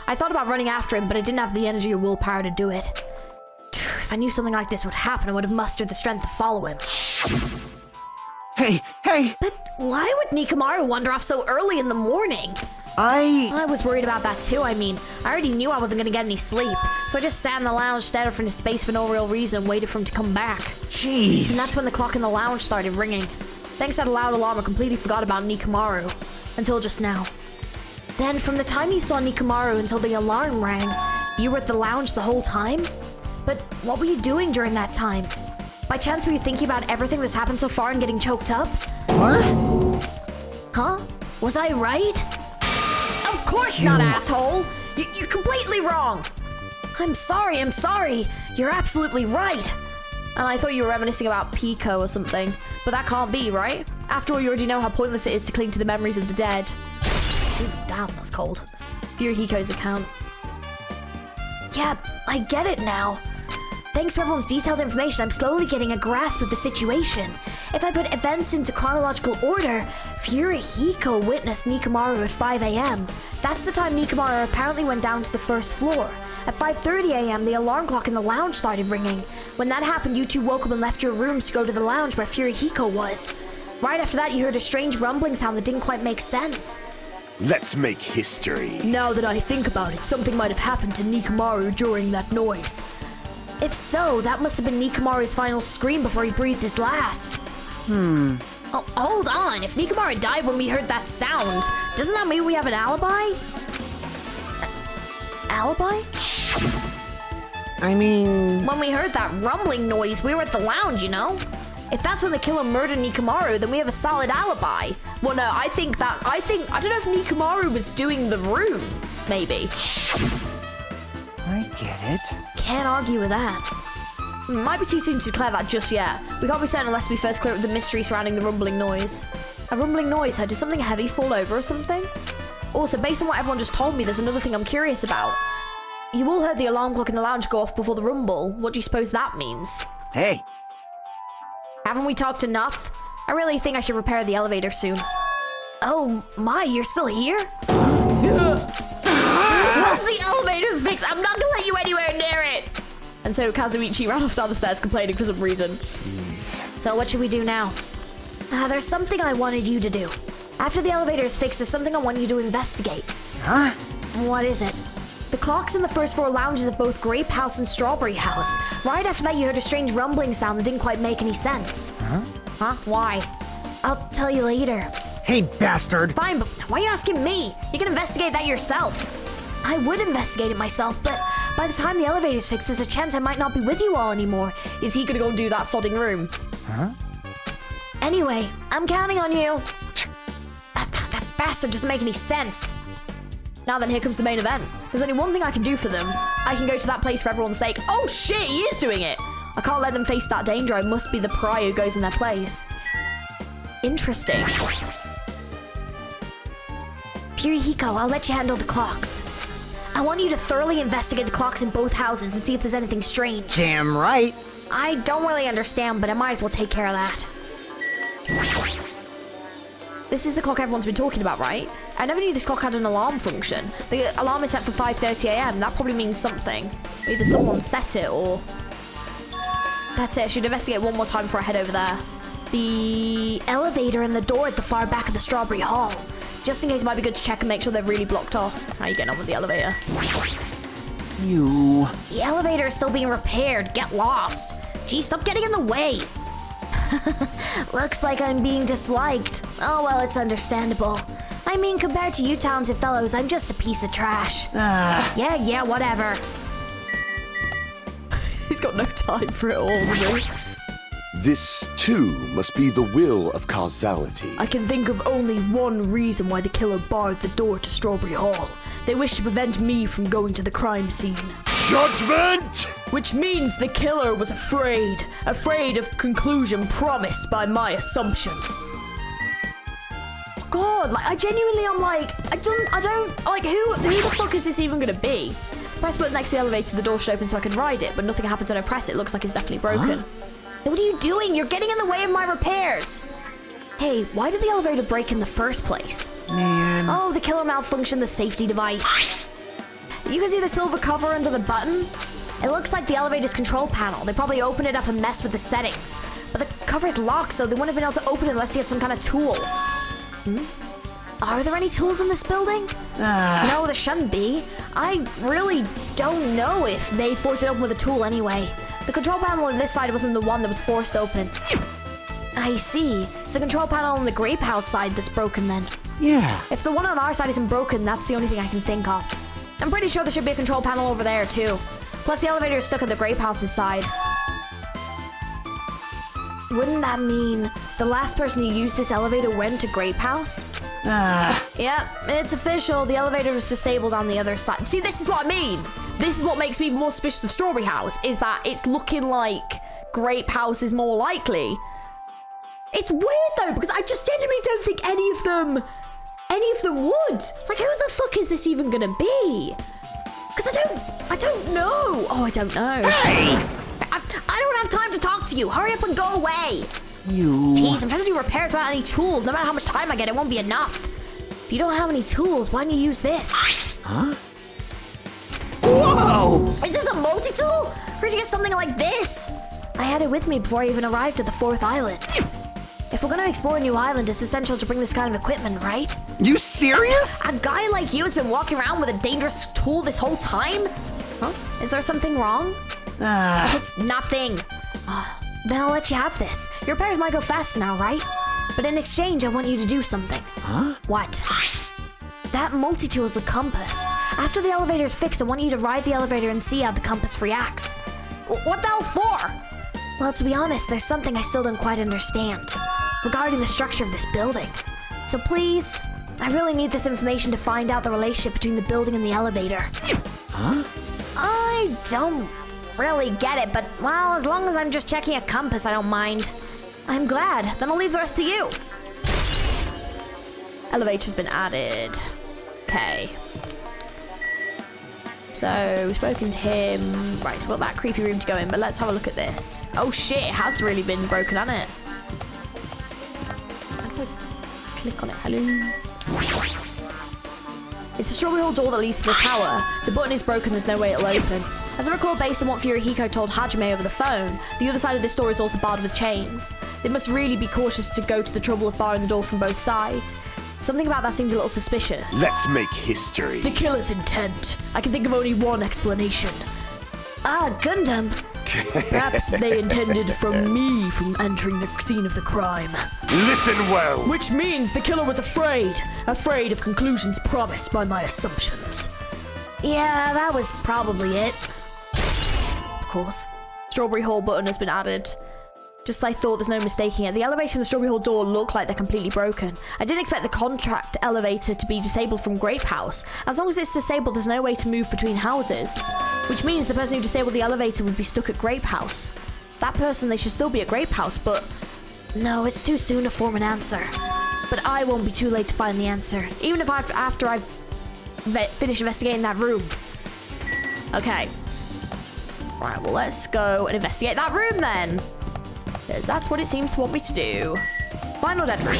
I thought about running after him, but I didn't have the energy or willpower to do it. If I knew something like this would happen, I would have mustered the strength to follow him. Hey! But why would Nikomaru wander off so early in the morning? I was worried about that too. I mean, I already knew I wasn't gonna get any sleep, so I just sat in the lounge, stared off into space for no real reason, and waited for him to come back. Jeez. And that's when the clock in the lounge started ringing. Thanks to that loud alarm, I completely forgot about Nikomaru. Until just now. Then, from the time you saw Nikomaru until the alarm rang, you were at the lounge the whole time? But what were you doing during that time? By chance were you thinking about everything that's happened so far and getting choked up? What? Huh? Was I right? Of course not, asshole! You're completely wrong! I'm sorry. You're absolutely right. And I thought you were reminiscing about Pico or something. But that can't be, right? After all, you already know how pointless it is to cling to the memories of the dead. Ooh, damn, that's cold. Furihiko's account. Yeah, I get it now. Thanks for everyone's detailed information, I'm slowly getting a grasp of the situation. If I put events into chronological order, Furihiko witnessed Nikomaru at 5 a.m. That's the time Nikomaru apparently went down to the first floor. At 5:30 a.m., the alarm clock in the lounge started ringing. When that happened, you two woke up and left your rooms to go to the lounge where Furihiko was. Right after that, you heard a strange rumbling sound that didn't quite make sense. Let's make history. Now that I think about it, something might have happened to Nikomaru during that noise. If so, that must have been Nikomaru's final scream before he breathed his last. Oh, hold on. If Nikomaru died when we heard that sound, doesn't that mean we have an alibi? Alibi? I mean... When we heard that rumbling noise, we were at the lounge, you know? If that's when the killer murdered Nikomaru, then we have a solid alibi. Well, no, I don't know if Nikomaru was doing the room, maybe. I get it. Can't argue with that. Might be too soon to declare that just yet. We can't be certain unless we first clear up the mystery surrounding the rumbling noise. A rumbling noise, huh? Did something heavy fall over or something? Also, based on what everyone just told me, there's another thing I'm curious about. You all heard the alarm clock in the lounge go off before the rumble. What do you suppose that means? Hey. Haven't we talked enough? I really think I should repair the elevator soon. Oh my, you're still here? Once the elevator's fixed, I'm not gonna let you anywhere near it! And so Kazuichi ran off down the stairs complaining for some reason. Jeez. So what should we do now? There's something I wanted you to do. After the elevator is fixed, there's something I want you to investigate. Huh? What is it? The clocks in the first floor lounges of both Grape House and Strawberry House. Right after that, you heard a strange rumbling sound that didn't quite make any sense. Huh? Why? I'll tell you later. Hey, bastard! Fine, but why are you asking me? You can investigate that yourself. I would investigate it myself, but by the time the elevator's fixed, there's a chance I might not be with you all anymore. Is he gonna go and do that sodding room? Anyway, I'm counting on you. That bastard doesn't make any sense. Now then, here comes the main event. There's only one thing I can do for them. I can go to that place for everyone's sake. Oh shit, he is doing it! I can't let them face that danger. I must be the pariah who goes in their place. Interesting. Furihiko, I'll let you handle the clocks. I want you to thoroughly investigate the clocks in both houses and see if there's anything strange. Damn right. I don't really understand, but I might as well take care of that. This is the clock everyone's been talking about, right? I never knew this clock had an alarm function. The alarm is set for 5:30 a.m. That probably means something. Either someone set it or... That's it. I should investigate one more time before I head over there. The elevator and the door at the far back of the Strawberry Hall. Just in case, it might be good to check and make sure they're really blocked off. How are you getting on with the elevator? You... The elevator is still being repaired. Get lost. Gee, stop getting in the way. Looks like I'm being disliked. Oh well, it's understandable. I mean, compared to you talented fellows, I'm just a piece of trash. Yeah, whatever. He's got no time for it all, does he? This, too, must be the will of causality. I can think of only one reason why the killer barred the door to Strawberry Hall. They wish to prevent me from going to the crime scene. Judgment! Which means the killer was afraid of conclusion promised by my assumption. God, like, I genuinely am like, I don't, like, who the fuck is this even gonna be? Press button next to the elevator, the door should open so I can ride it, but nothing happens when I press it. Looks like it's definitely broken. Huh? What are you doing? You're getting in the way of my repairs. Hey, why did the elevator break in the first place? Man. Oh, the killer malfunctioned the safety device. You can see the silver cover under the button. It looks like the elevator's control panel. They probably opened it up and messed with the settings. But the cover is locked, so they wouldn't have been able to open it unless they had some kind of tool. Are there any tools in this building? No, there shouldn't be. I really don't know if they forced it open with a tool anyway. The control panel on this side wasn't the one that was forced open. I see. It's the control panel on the grape house side that's broken then. Yeah. If the one on our side isn't broken, that's the only thing I can think of. I'm pretty sure there should be a control panel over there too. Plus the elevator is stuck at the grape house's side. Wouldn't that mean the last person who used this elevator went to Grape House? Yep, it's official. The elevator was disabled on the other side. See, this is what I mean. This is what makes me more suspicious of Strawberry House, is that it's looking like Grape House is more likely. It's weird though, because I just genuinely don't think any of them would. Like, who the fuck is this even gonna be? Because I don't know. Oh, I don't know. Hey! I don't have time to talk to you. Hurry up and go away. You... Jeez, I'm trying to do repairs without any tools. No matter how much time I get, it won't be enough. If you don't have any tools, why don't you use this? Huh? Whoa! Is this a multi-tool? Where'd you get something like this? I had it with me before I even arrived at the 4th island. If we're gonna explore a new island, it's essential to bring this kind of equipment, right? You serious? A guy like you has been walking around with a dangerous tool this whole time? Huh? Is there something wrong? It's nothing. Then I'll let you have this. Your repairs might go fast now, right? But in exchange, I want you to do something. Huh? What? That multi-tool is a compass. After the elevator's fixed, I want you to ride the elevator and see how the compass reacts. What the hell for? Well, to be honest, there's something I still don't quite understand regarding the structure of this building. So please, I really need this information to find out the relationship between the building and the elevator. Huh? I don't really get it, but, well, as long as I'm just checking a compass, I don't mind. I'm glad. Then I'll leave the rest to you. Elevator's been added. Okay. So, we've spoken to him. Right, so we've got that creepy room to go in, but let's have a look at this. Oh shit, it has really been broken, hasn't it? I'm gonna click on it. Hello? It's the Strawberry Hall door that leads to the tower. The button is broken, there's no way it'll open. As I recall, based on what Furihiko told Hajime over the phone, the other side of this door is also barred with chains. They must really be cautious to go to the trouble of barring the door from both sides. Something about that seems a little suspicious. Let's make history. The killer's intent. I can think of only one explanation. Gundam. Perhaps they intended me from entering the scene of the crime. Listen well. Which means the killer was afraid of conclusions promised by my assumptions. Yeah, that was probably it. Of course. Strawberry Hall button has been added. Just as I thought, there's no mistaking it. The elevator and the Strawberry Hall door look like they're completely broken. I didn't expect the contract elevator to be disabled from Grape House. As long as it's disabled, there's no way to move between houses. Which means the person who disabled the elevator would be stuck at Grape House. That person, they should still be at Grape House, but... No, it's too soon to form an answer. But I won't be too late to find the answer. Even if after I've finished investigating that room. Okay. Right, well, let's go and investigate that room then. Because that's what it seems to want me to do. Final dead room.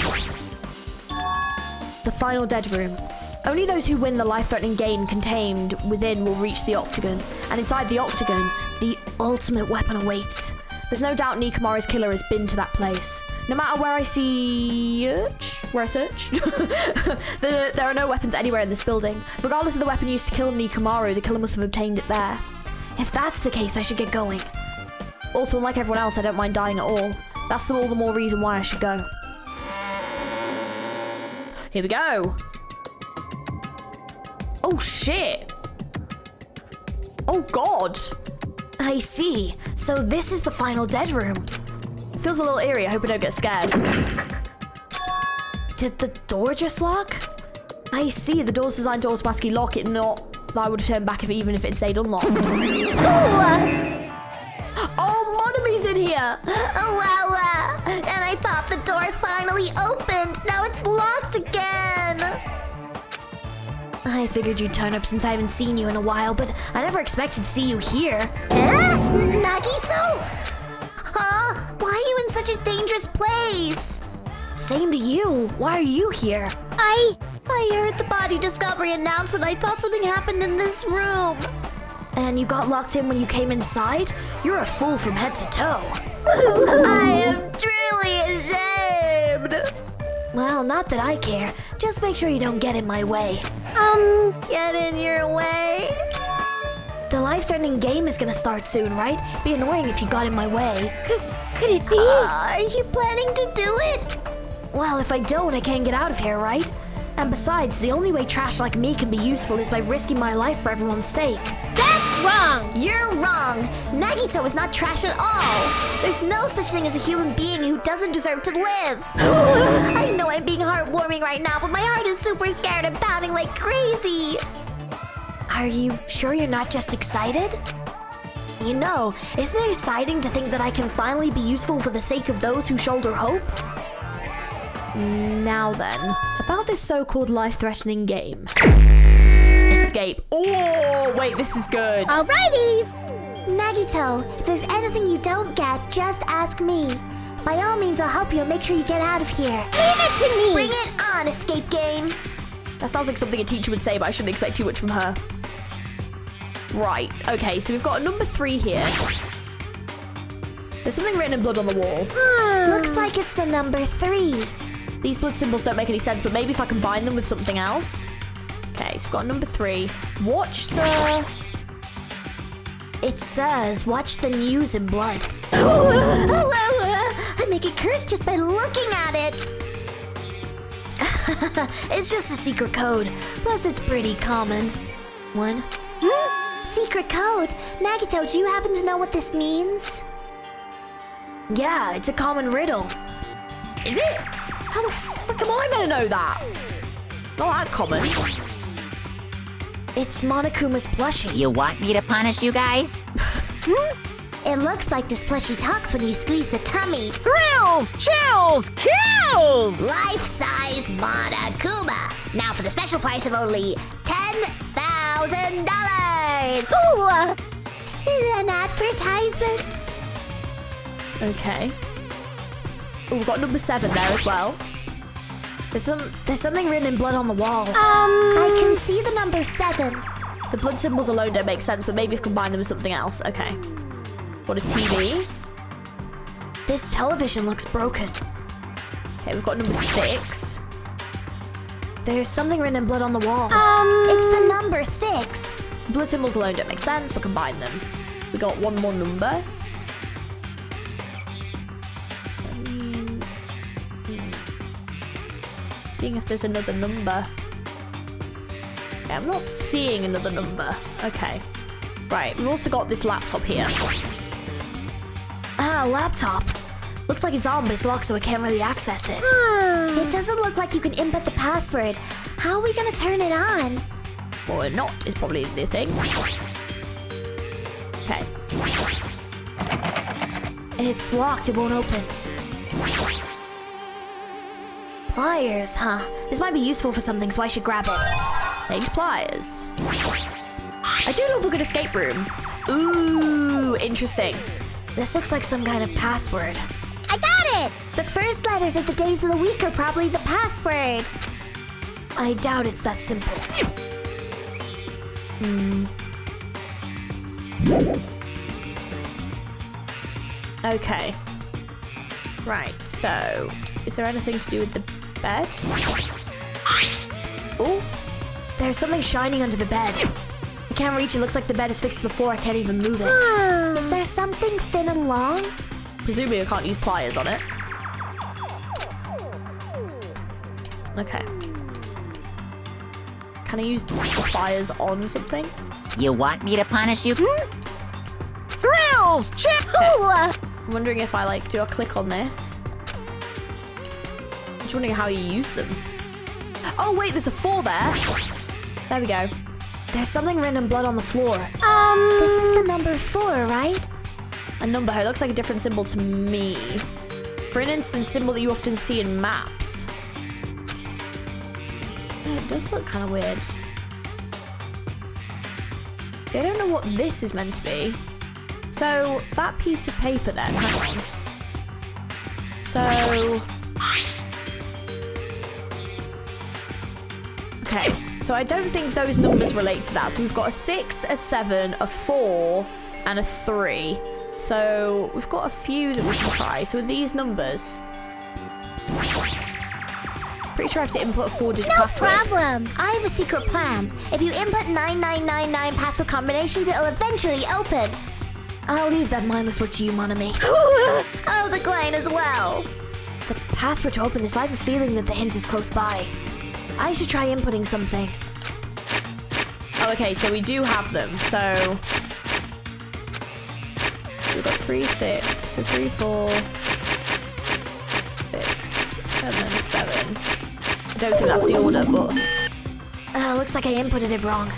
The final dead room. Only those who win the life-threatening game contained within will reach the octagon. And inside the octagon, the ultimate weapon awaits. There's no doubt Nikamaru's killer has been to that place. No matter where I search, there are no weapons anywhere in this building. Regardless of the weapon used to kill Nikamaru, the killer must have obtained it there. If that's the case, I should get going. Also, unlike everyone else, I don't mind dying at all. That's all the more reason why I should go. Here we go. Oh, shit. Oh, God. I see. So this is the final dead room. Feels a little eerie. I hope I don't get scared. Did the door just lock? I see. The door's designed to automatically lock it, not that I would have turned back even if it stayed unlocked. Oh, Monomi's in here. Wow, and I thought the door finally opened. Now it's locked again. I figured you'd turn up since I haven't seen you in a while, but I never expected to see you here. Nagito? Huh? Why are you in such a dangerous place? Same to you. Why are you here? I heard the body discovery announcement. I thought something happened in this room. And you got locked in when you came inside? You're a fool from head to toe. I am truly ashamed. Well, not that I care. Just make sure you don't get in my way. Get in your way. The life-threatening game is gonna start soon, right? Be annoying if you got in my way. Could it be? Are you planning to do it? Well, if I don't, I can't get out of here, right? And besides, the only way trash like me can be useful is by risking my life for everyone's sake. That's wrong! You're wrong! Nagito is not trash at all! There's no such thing as a human being who doesn't deserve to live! I know I'm being heartwarming right now, but my heart is super scared and pounding like crazy! Are you sure you're not just excited? You know, isn't it exciting to think that I can finally be useful for the sake of those who shoulder hope? Now then, about this so-called life-threatening game. Escape. Oh, wait, this is good. Alrighties! Nagito, if there's anything you don't get, just ask me. By all means, I'll help you and make sure you get out of here. Leave it to me! Bring it on, escape game! That sounds like something a teacher would say, but I shouldn't expect too much from her. Right, okay, so we've got a number 3 here. There's something written in blood on the wall. Looks like it's the number 3. These blood symbols don't make any sense, but maybe if I combine them with something else. Okay, so we've got number 3. Watch the... It says, watch the news in blood. I make it curse just by looking at it. It's just a secret code. Plus, it's pretty common. 1. Secret code? Nagito, do you happen to know what this means? Yeah, it's a common riddle. Is it? How the frick am I gonna know that? Not that common. It's Monokuma's plushie. You want me to punish you guys? It looks like this plushie talks when you squeeze the tummy. Thrills, chills, kills! Life-size Monokuma. Now for the special price of only $10,000. An advertisement. Okay. Oh, we've got number 7 there as well. There's something written in blood on the wall. I can see the number 7. The blood symbols alone don't make sense, but maybe if combine them with something else. Okay. What a TV. This television looks broken. Okay, we've got number 6. There's something written in blood on the wall. It's the number 6. Blood symbols alone don't make sense, but combine them. We got one more number. Seeing if there's another number. Okay, I'm not seeing another number. Okay. Right, we've also got this laptop here. Ah, laptop. Looks like it's on, but it's locked, so I can't really access it. It doesn't look like you can input the password. How are we gonna turn it on? Or not is probably the thing. Okay. It's locked, it won't open. Pliers, huh? This might be useful for something, so I should grab it. These pliers. I do love a good escape room. Ooh, interesting. This looks like some kind of password. I got it! The first letters of the days of the week are probably the password. I doubt it's that simple. Okay. Right, so is there anything to do with the bed? Oh, There's something shining under the bed. I can't reach it. Looks like the bed is fixed to the floor. I can't even move it. Is there something thin and long? Presumably I can't use pliers on it. Okay. Can I use the pliers on something? You want me to punish you? Thrills! I'm wondering if I like, do I click on this? I'm just wondering how you use them. Oh wait, there's a 4 there. There we go. There's something written in blood on the floor. This is the number 4, right? A number. It looks like a different symbol to me. For an instance, symbol that you often see in maps. Yeah, it does look kind of weird. I don't know what this is meant to be. So, that piece of paper then, hang on. So... Okay, so I don't think those numbers relate to that. So we've got a 6, a 7, a 4, and a 3. So we've got a few that we can try. So with these numbers... Pretty sure I have to input a 4-digit password. No problem. I have a secret plan. If you input 9999 password combinations, it'll eventually open. I'll leave that mindless work to you, mon ami. I'll decline as well. The password to open this, I have a feeling that the hint is close by. I should try inputting something. Oh, okay, so we do have them. So we've got 3, 6, so 3, 4, 6, and then 7. I don't think that's the order, but looks like I inputted it wrong.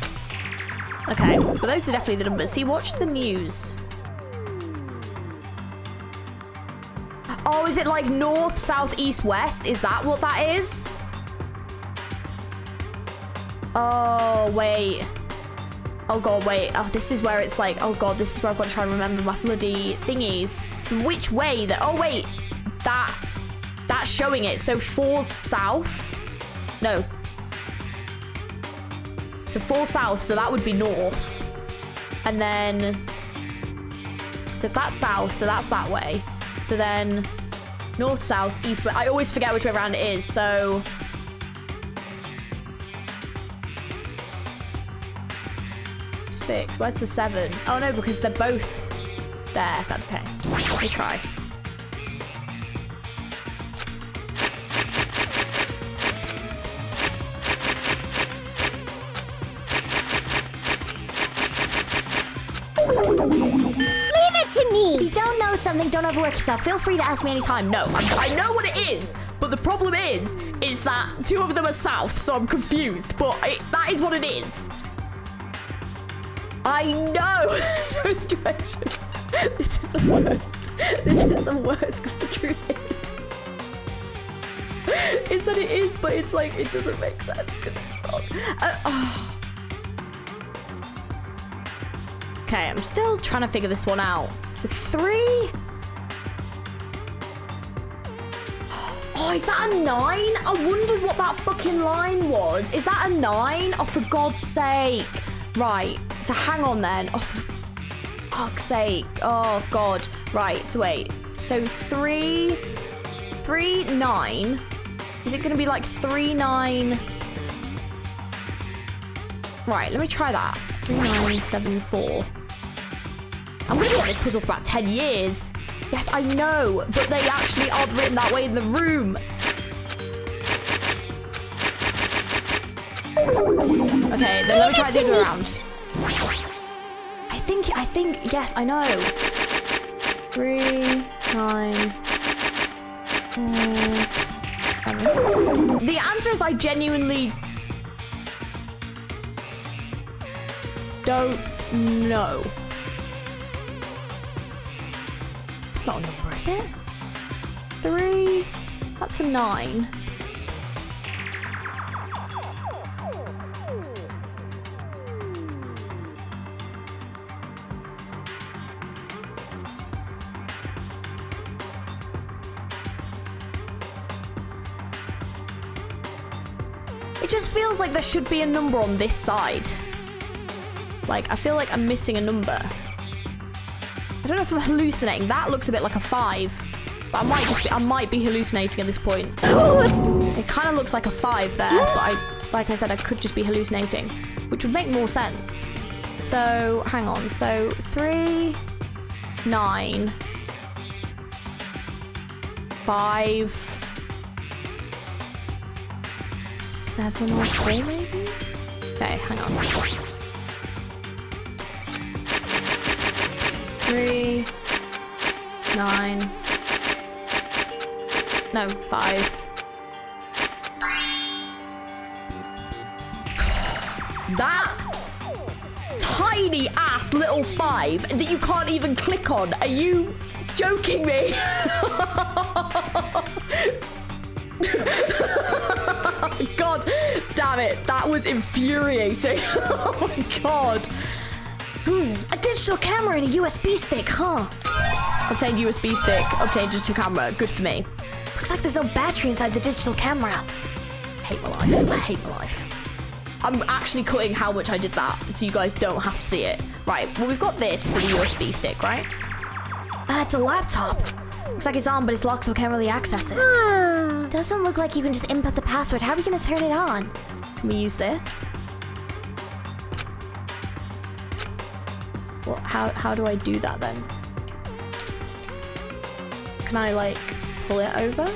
okay. But those are definitely the numbers. See, watch the news. Oh, is it like north, south, east, west? Is that what that is? Oh, wait. Oh, God, wait. Oh, this is where it's like... Oh, God, this is where I've got to try and remember my bloody thingies. Which way? Oh, wait. That's showing it. So 4's south? No. So 4 south, so that would be north. And then... So if that's south, so that's that way. So then... North, south, east, west. I always forget which way around it is, so... 6. Where's the 7? Oh no, because they're both there. That's okay. Let me try. Leave it to me. If you don't know something, don't overwork yourself. Feel free to ask me anytime. No, I know what it is, but the problem is that 2 of them are south, so I'm confused. But that is what it is. I know. This is the worst. This is the worst because the truth is that it is, but it's like it doesn't make sense because it's wrong. Okay, I'm still trying to figure this one out. So 3. Oh, is that a 9? I wondered what that fucking line was. Is that a 9? Oh, for God's sake. Right, so hang on then. Oh, for fuck's sake. Oh, God. Right, so wait. So 3, 9. Is it going to be like 3, 9? Right, let me try that. 3, 9, 7, 4. I'm going to be at this puzzle for about 10 years. Yes, I know, but they actually aren't written that way in the room. Okay, then let me try the other way around. I think, yes, I know. 3, 9, 4, 7. The answer is I genuinely don't know. It's not a number, is it? 3, that's a 9. It just feels like there should be a number on this side. Like, I feel like I'm missing a number. I don't know if I'm hallucinating. That looks a bit like a 5. But I might be hallucinating at this point. It kind of looks like a 5 there, but like I said, I could just be hallucinating, which would make more sense. So, hang on. So, 3, 9. 5, 7 or 4 maybe? Okay, hang on. 3, 9, no, 5. That tiny ass little 5 that you can't even click on. Are you joking me? God damn it. That was infuriating. Oh my god. A digital camera and a USB stick, huh? Obtained USB stick, obtained digital camera. Good for me. Looks like there's no battery inside the digital camera. I hate my life. I hate my life. I'm actually cutting how much I did that so you guys don't have to see it. Right, well, we've got this for the USB stick, right? It's a laptop. Looks like it's on, but it's locked so I can't really access it. Doesn't look like you can just input the password. How are we gonna turn it on? Can we use this? Well, how do I do that then? Can I, like, pull it over?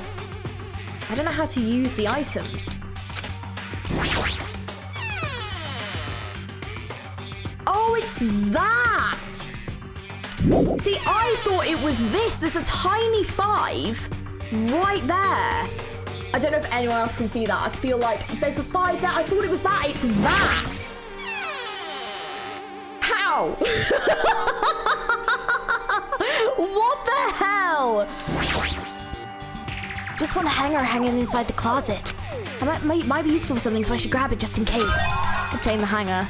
I don't know how to use the items. Oh, it's that! See, I thought it was this. There's a tiny 5 right there. I don't know if anyone else can see that. I feel like there's a 5 there. I thought it was that. It's that. How? What the hell? Just want a hanger hanging inside the closet. Might be useful for something, so I should grab it just in case. Obtain the hanger.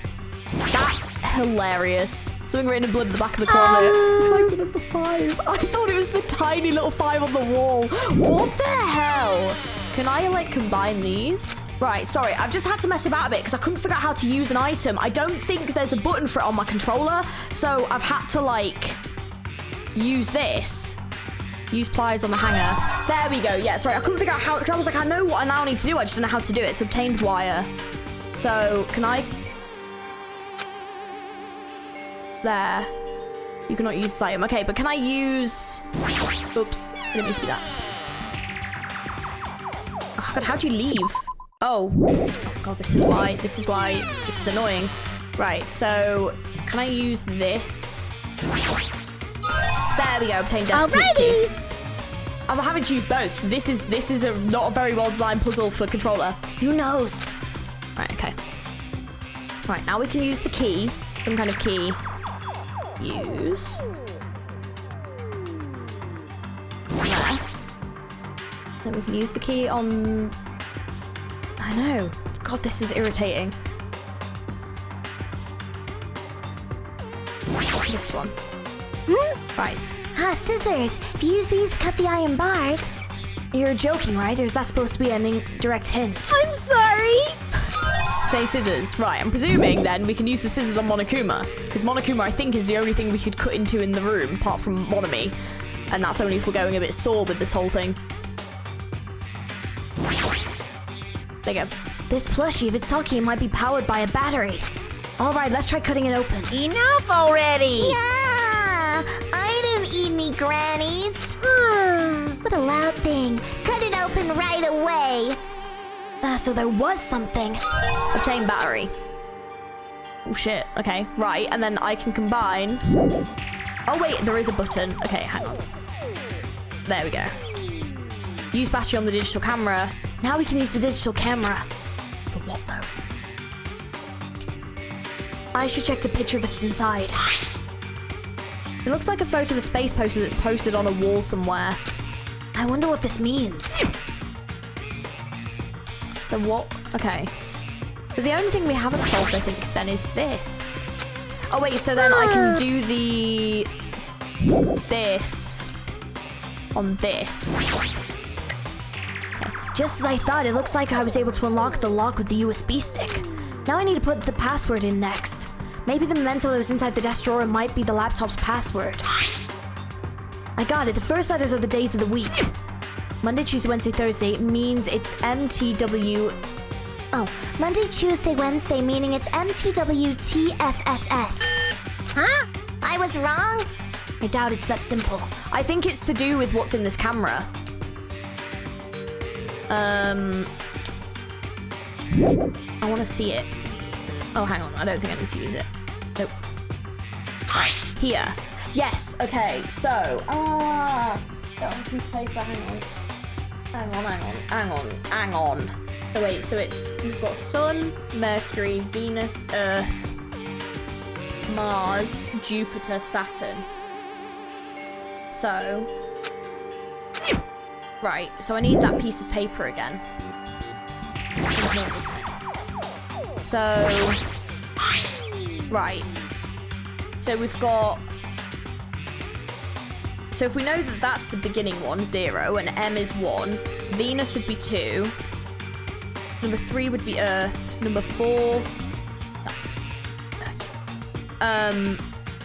That's hilarious. Something written in blood at the back of the closet. Looks like the number 5. I thought it was the tiny little 5 on the wall. What the hell? Can I, like, combine these? Right, sorry, I've just had to mess about a bit because I couldn't figure out how to use an item. I don't think there's a button for it on my controller, so I've had to, like, use this. Use pliers on the hanger. There we go. Yeah, sorry, I couldn't figure out how, because I was like, I know what I now need to do. I just don't know how to do it. So obtained wire. So can I? There. You cannot use this item. Okay, but can I use? Oops, I didn't mean to do that. Oh god, how do you leave? Oh god, this is why. This is annoying. Right. So can I use this? There we go. Obtain destiny key. I'm having to use both. This is not a very well designed puzzle for controller. Who knows? Right. Okay. Right. Now we can use the key. Some kind of key. Use. There. Then we can use the key on. I know. God, this is irritating. This one. Right. Scissors. If you use these to cut the iron bars. You're joking, right? Or is that supposed to be an indirect hint? I'm sorry. Say scissors. Right, I'm presuming then we can use the scissors on Monokuma. Because Monokuma, I think, is the only thing we could cut into in the room, apart from Monomi. And that's only if we're going a bit sore with this whole thing. There you go. This plushie, if it's talking, it might be powered by a battery. All right, let's try cutting it open. Enough already! Yeah! I didn't eat any grannies. What a loud thing. Cut it open right away. So there was something. Obtain battery. Oh shit, okay, right, and then I can combine. Oh wait, there is a button. Okay, hang on. There we go. Use battery on the digital camera. Now we can use the digital camera. For what though? I should check the picture that's inside. It looks like a photo of a space poster that's posted on a wall somewhere. I wonder what this means. So what? Okay. But the only thing we haven't solved, I think, then is this. Oh wait, so then I can do the this on this. Just as I thought, it looks like I was able to unlock the lock with the USB stick. Now I need to put the password in next. Maybe the memento that was inside the desk drawer might be the laptop's password. I got it. The first letters are the days of the week. Monday, Tuesday, Wednesday, Thursday means it's MTW. Oh, Monday, Tuesday, Wednesday, meaning it's MTWTFSS. Huh? I was wrong? I doubt it's that simple. I think it's to do with what's in this camera. I want to see it. Oh, hang on. I don't think I need to use it. Nope. Right, here. Yes, okay, so, got one piece of paper, hang on. So wait, so we've got Sun, Mercury, Venus, Earth, Mars, Jupiter, Saturn. So, right, so I need that piece of paper again. So, right. So we've got... So if we know that that's the beginning one, 0, and M is 1, Venus would be 2, number 3 would be Earth, number 4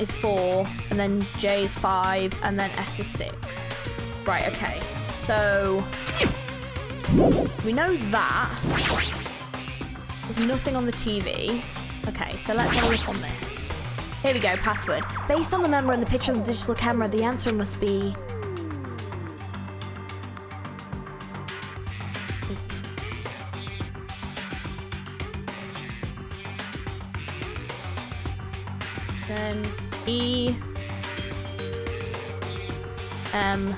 is 4, and then J is 5, and then S is 6. Right, okay. So we know that. There's nothing on the TV. Okay, so let's have a look on this. Here we go, password. Based on the number in the picture on the digital camera, the answer must be... Then E, M,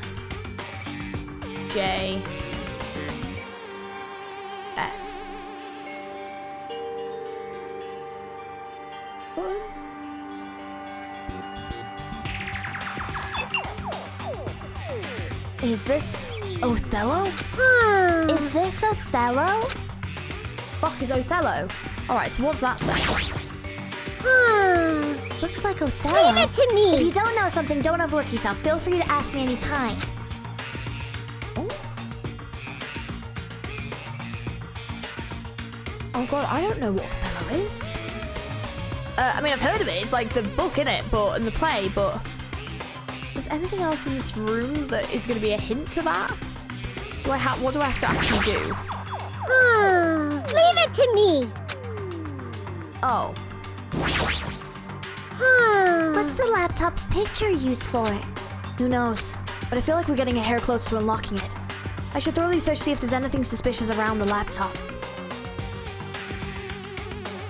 J, S. Is this Othello? Is this Othello? Fuck is Othello? Alright, so what's that say? Looks like Othello. Leave it to me. If you don't know something, don't overwork yourself. Feel free to ask me anytime. Oh god, I don't know what Othello is. I mean, I've heard of it. It's like the book, innit? But, and the play, but... Is anything else in this room that is going to be a hint to that? What do I have to actually do? Leave it to me. Oh. What's the laptop's picture used for? Who knows? But I feel like we're getting a hair close to unlocking it. I should thoroughly search to see if there's anything suspicious around the laptop.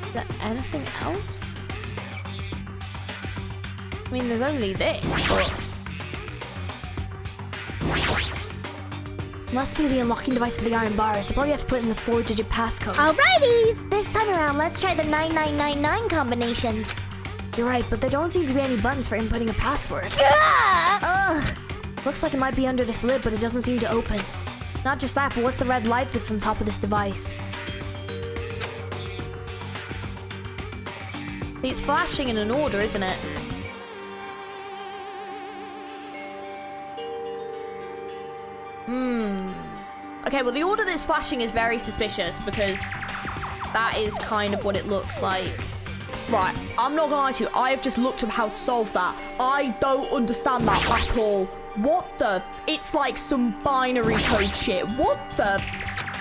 Is there anything else? I mean, there's only this, but... Must be the unlocking device for the iron bars. I probably have to put in the 4-digit passcode. Alrighties. This time around, let's try the 9999 combinations. You're right, but there don't seem to be any buttons for inputting a password. Ugh! Looks like it might be under this lid, but it doesn't seem to open. Not just that, but what's the red light that's on top of this device? It's flashing in an order, isn't it? Okay, well, the order that's flashing is very suspicious because that is kind of what it looks like. Right, I'm not gonna lie to you. I have just looked up how to solve that. I don't understand that at all. What the? It's like some binary code shit. What the?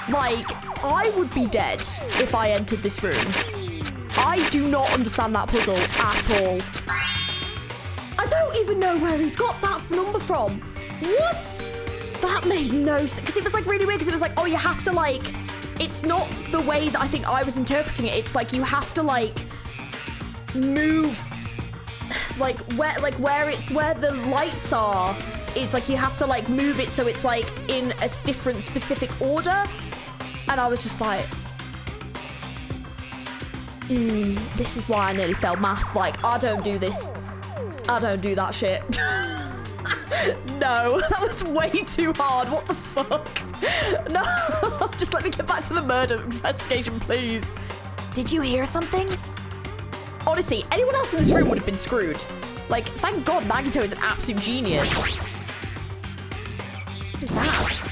Like, I would be dead if I entered this room. I do not understand that puzzle at all. I don't even know where he's got that number from. What? That made no sense. Because it was like really weird because it was like, oh, you have to like, it's not the way that I think I was interpreting it. It's like you have to like move like where the lights are. It's like you have to like move it so it's like in a different specific order. And I was just like, this is why I nearly failed math. Like, I don't do this. I don't do that shit. No, that was way too hard. What the fuck? No, just let me get back to the murder investigation, please. Did you hear something? Honestly, anyone else in this room would have been screwed. Like, thank God Nagito is an absolute genius. What is that?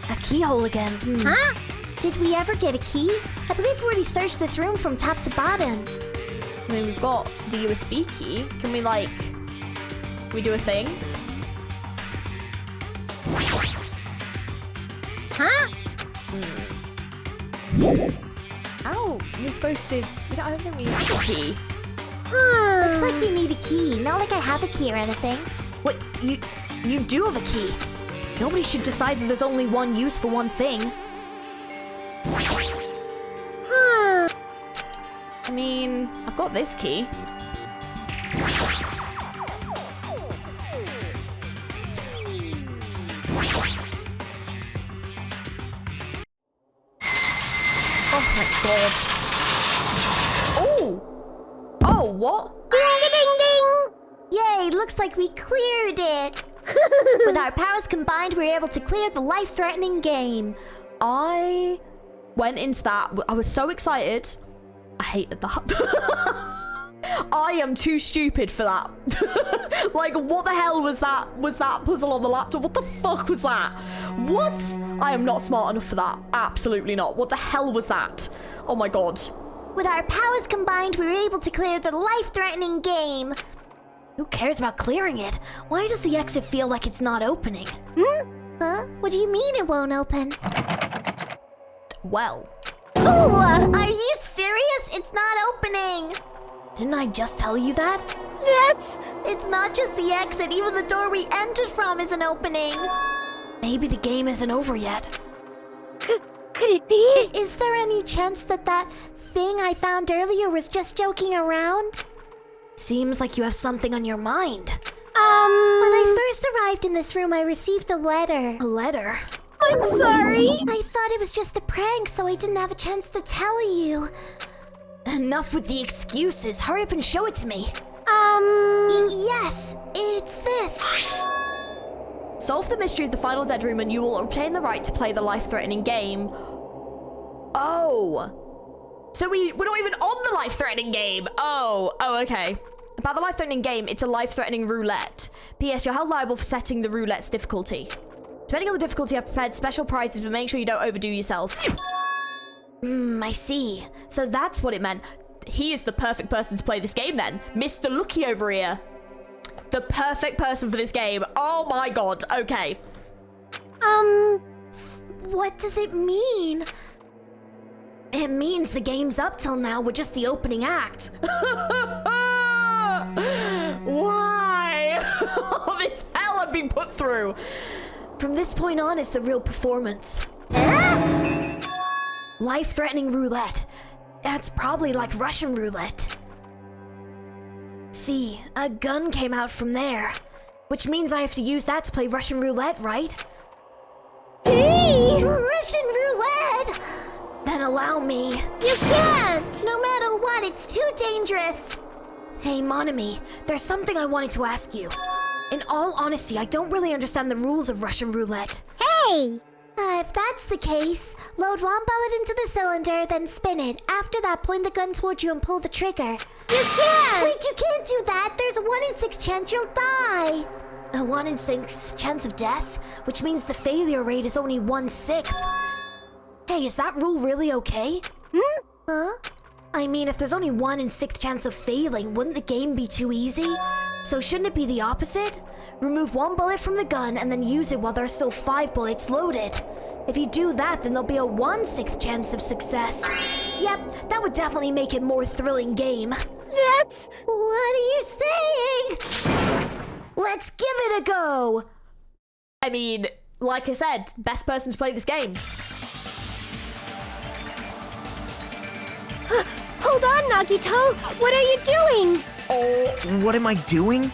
A keyhole again. Huh? Did we ever get a key? I believe we already searched this room from top to bottom. I mean, we've got the USB key. Can we, like, we do a thing? Huh? How are we supposed to... I don't think we have a key. Looks like you need a key. Not like I have a key or anything. What? You do have a key. Nobody should decide that there's only one use for one thing. Huh. I mean, I've got this key. Oh, thank God. Oh! Oh, what? Ding-a-ding-ding! Yay, looks like we cleared it. With our powers combined, we were able to clear the life-threatening game. I went into that. I was so excited. I hated that. I am too stupid for that. Like, what the hell was that? Was that puzzle on the laptop? What the fuck was that? What? I am not smart enough for that. Absolutely not. What the hell was that? Oh my God. With our powers combined, we were able to clear the life-threatening game. Who cares about clearing it? Why does the exit feel like it's not opening? Huh? What do you mean it won't open? Well, Are you serious? It's not opening. didn't I just tell you that? It's not just the exit. Even the door we entered from isn't opening. Maybe the game isn't over yet. Could it be? Is there any chance that that thing I found earlier was just joking around? Seems like you have something on your mind. When I first arrived in this room, I received a letter. A letter? I'm sorry. I thought it was just a prank, so I didn't have a chance to tell you. Enough with the excuses. Hurry up and show it to me. Yes, it's this. Solve the mystery of the final dead room and you will obtain the right to play the life-threatening game. Oh. So we're not even on the life-threatening game. Oh, okay. About the life-threatening game, it's a life-threatening roulette. P.S. You're held liable for setting the roulette's difficulty. Depending on the difficulty, I've prepared special prizes, but make sure you don't overdo yourself. I see. So that's what it meant. He is the perfect person to play this game then. Mr. Lucky over here. The perfect person for this game. Oh my God. Okay. What does it mean? It means the game's up till now with just the opening act. Why? All this hell I've been put through. From this point on is the real performance. Life-threatening roulette. That's probably like Russian roulette. See, a gun came out from there, which means I have to use that to play Russian roulette, right? Hey! Russian roulette! Then allow me. You can't! No matter what, it's too dangerous. Hey, Monami, there's something I wanted to ask you. In all honesty, I don't really understand the rules of Russian roulette. Hey! If that's the case, load one bullet into the cylinder, then spin it. After that, point the gun towards you and pull the trigger. You can't! Wait, you can't do that! There's a 1 in 6 chance you'll die! A 1 in 6 chance of death, which means the failure rate is only 1/6. Hey, is that rule really okay? Huh? I mean, if there's only 1 in 6 chance of failing, wouldn't the game be too easy? So shouldn't it be the opposite? Remove 1 bullet from the gun and then use it while there are still 5 bullets loaded. If you do that, then there'll be a 1/6 chance of success. Yep, that would definitely make it more thrilling game. That's... What are you saying? Let's give it a go! I mean, like I said, best person to play this game. Hold on, Nagito! What are you doing? Oh, what am I doing?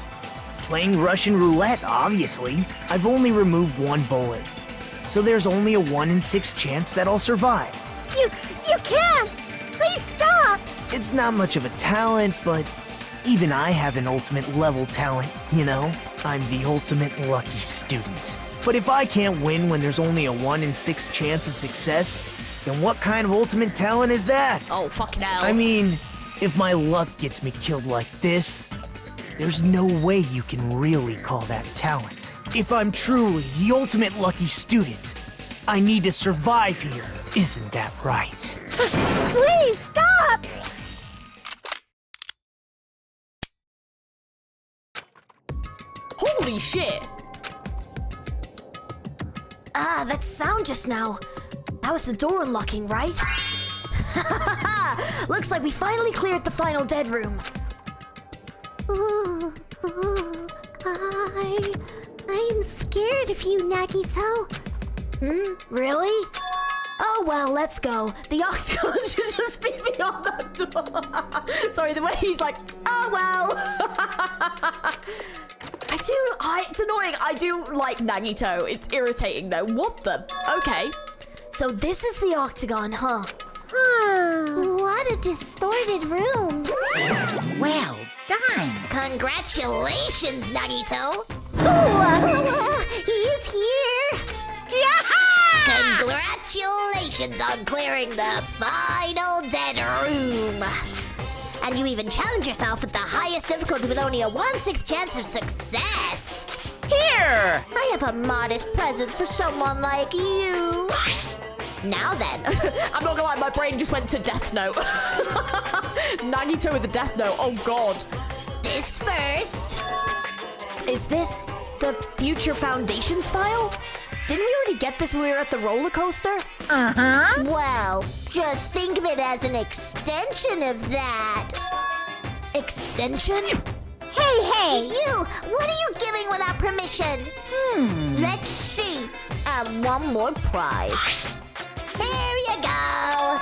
Playing Russian roulette, obviously. I've only removed 1 bullet. So there's only a 1 in 6 chance that I'll survive. You can't! Please stop! It's not much of a talent, but even I have an ultimate level talent, you know? I'm the ultimate lucky student. But if I can't win when there's only a 1 in 6 chance of success, then what kind of ultimate talent is that? Oh, fucking hell. I mean, if my luck gets me killed like this, there's no way you can really call that talent. If I'm truly the ultimate lucky student, I need to survive here. Isn't that right? Please stop! Holy shit! Ah, that sound just now. That was the door unlocking, right? Looks like we finally cleared the final dead room. I I'm scared of you, Nagito. Really? Oh well, let's go. The octagon should just be beyond that door. Sorry, the way he's like, oh well. It's annoying. I do like Nagito. It's irritating though. What the? Okay. So this is the octagon, huh? What a distorted room. Well done. Congratulations, Nagito. He's here. Congratulations on clearing the final dead room. And you even challenge yourself with the highest difficulty with only a 1/6 chance of success. Here. I have a modest present for someone like you. Now then. I'm not gonna lie, my brain just went to Death Note. Nagito with the Death Note, oh god. This first. Is this the Future Foundations file? Didn't we already get this when we were at the roller coaster? Well, just think of it as an extension of that. Extension? Hey, you! What are you giving without permission? Let's see. One more prize. Here you go.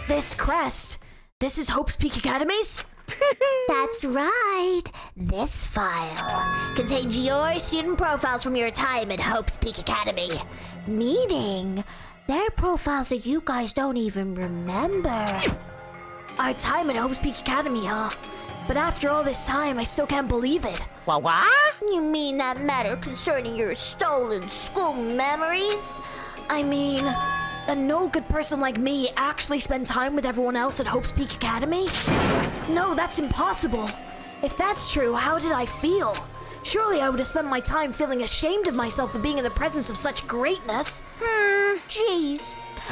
This crest. This is Hope's Peak Academy's? That's right. This file contains your student profiles from your time at Hope's Peak Academy. Meaning, they're profiles that you guys don't even remember. Our time at Hope's Peak Academy, huh? But after all this time, I still can't believe it. What? You mean that matter concerning your stolen school memories? I mean, a no-good person like me actually spend time with everyone else at Hope's Peak Academy? No, that's impossible. If that's true, how did I feel? Surely I would have spent my time feeling ashamed of myself for being in the presence of such greatness. Jeez.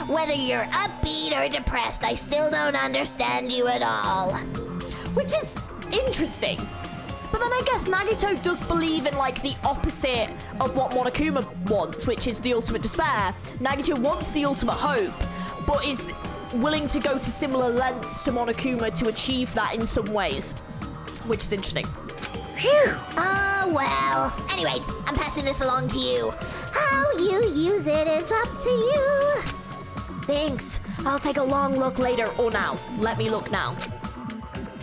Whether you're upbeat or depressed, I still don't understand you at all. Which is interesting. But then I guess Nagito does believe in like the opposite of what Monokuma wants, which is the ultimate despair. Nagito wants the ultimate hope, but is willing to go to similar lengths to Monokuma to achieve that in some ways, which is interesting. Oh, well. Anyways, I'm passing this along to you. How you use it is up to you. Thanks. I'll take a long look later or now. Let me look now.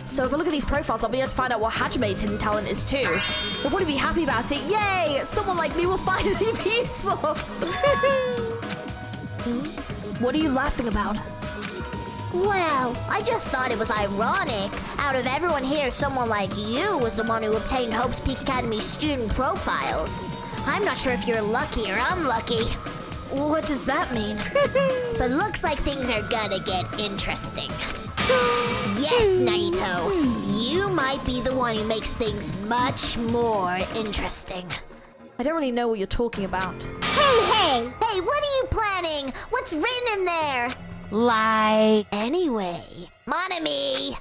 So if I look at these profiles, I'll be able to find out what Hajime's hidden talent is too. But wouldn't be happy about it. Yay! Someone like me will finally be useful. What are you laughing about? Well, I just thought it was ironic. Out of everyone here, someone like you was the one who obtained Hope's Peak Academy student profiles. I'm not sure if you're lucky or unlucky. What does that mean? But looks like things are gonna get interesting. Yes, Nagito, you might be the one who makes things much more interesting. I don't really know what you're talking about. Hey, what are you planning? What's written in there? Like. Anyway, Monami!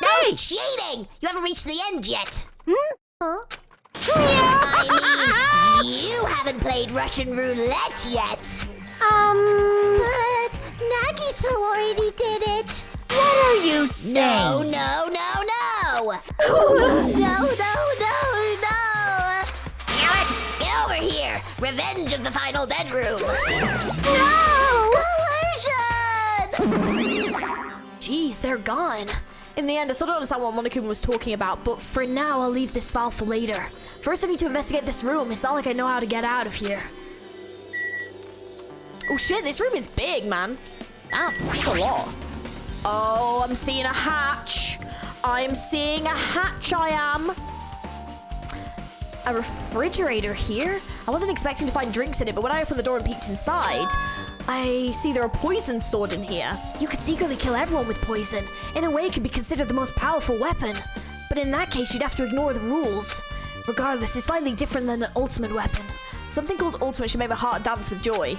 No cheating! You haven't reached the end yet. Huh? I mean, you haven't played Russian roulette yet. But Nagito already did it. What are you saying? No. No. Get over here. Revenge of the final dead room. No! Coercion! Jeez, they're gone. In the end, I still don't understand what Monokuma was talking about, but for now, I'll leave this file for later. First, I need to investigate this room. It's not like I know how to get out of here. Oh shit, this room is big, man. Damn, that's a lot. Oh, I'm seeing a hatch. I am. A refrigerator here? I wasn't expecting to find drinks in it, but when I opened the door and peeked inside, I see there are poisons stored in here. You could secretly kill everyone with poison. In a way, it could be considered the most powerful weapon. But in that case, you'd have to ignore the rules. Regardless, it's slightly different than an ultimate weapon. Something called ultimate should make my heart dance with joy.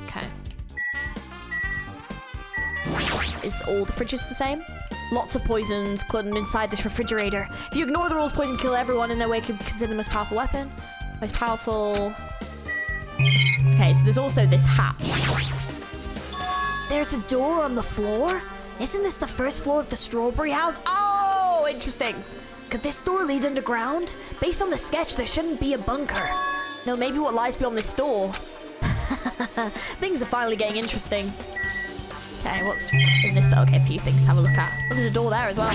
Okay. Is all the fridges the same? Lots of poisons cluttered inside this refrigerator. If you ignore the rules, poison kill everyone. In a way, it could be considered the most powerful weapon. Most powerful... Okay, so there's also this hatch. There's a door on the floor? Isn't this the first floor of the strawberry house? Oh, interesting. Could this door lead underground? Based on the sketch, there shouldn't be a bunker. No, maybe what lies beyond this door. Things are finally getting interesting. Okay, what's in this? Okay, a few things to have a look at. Oh, there's a door there as well.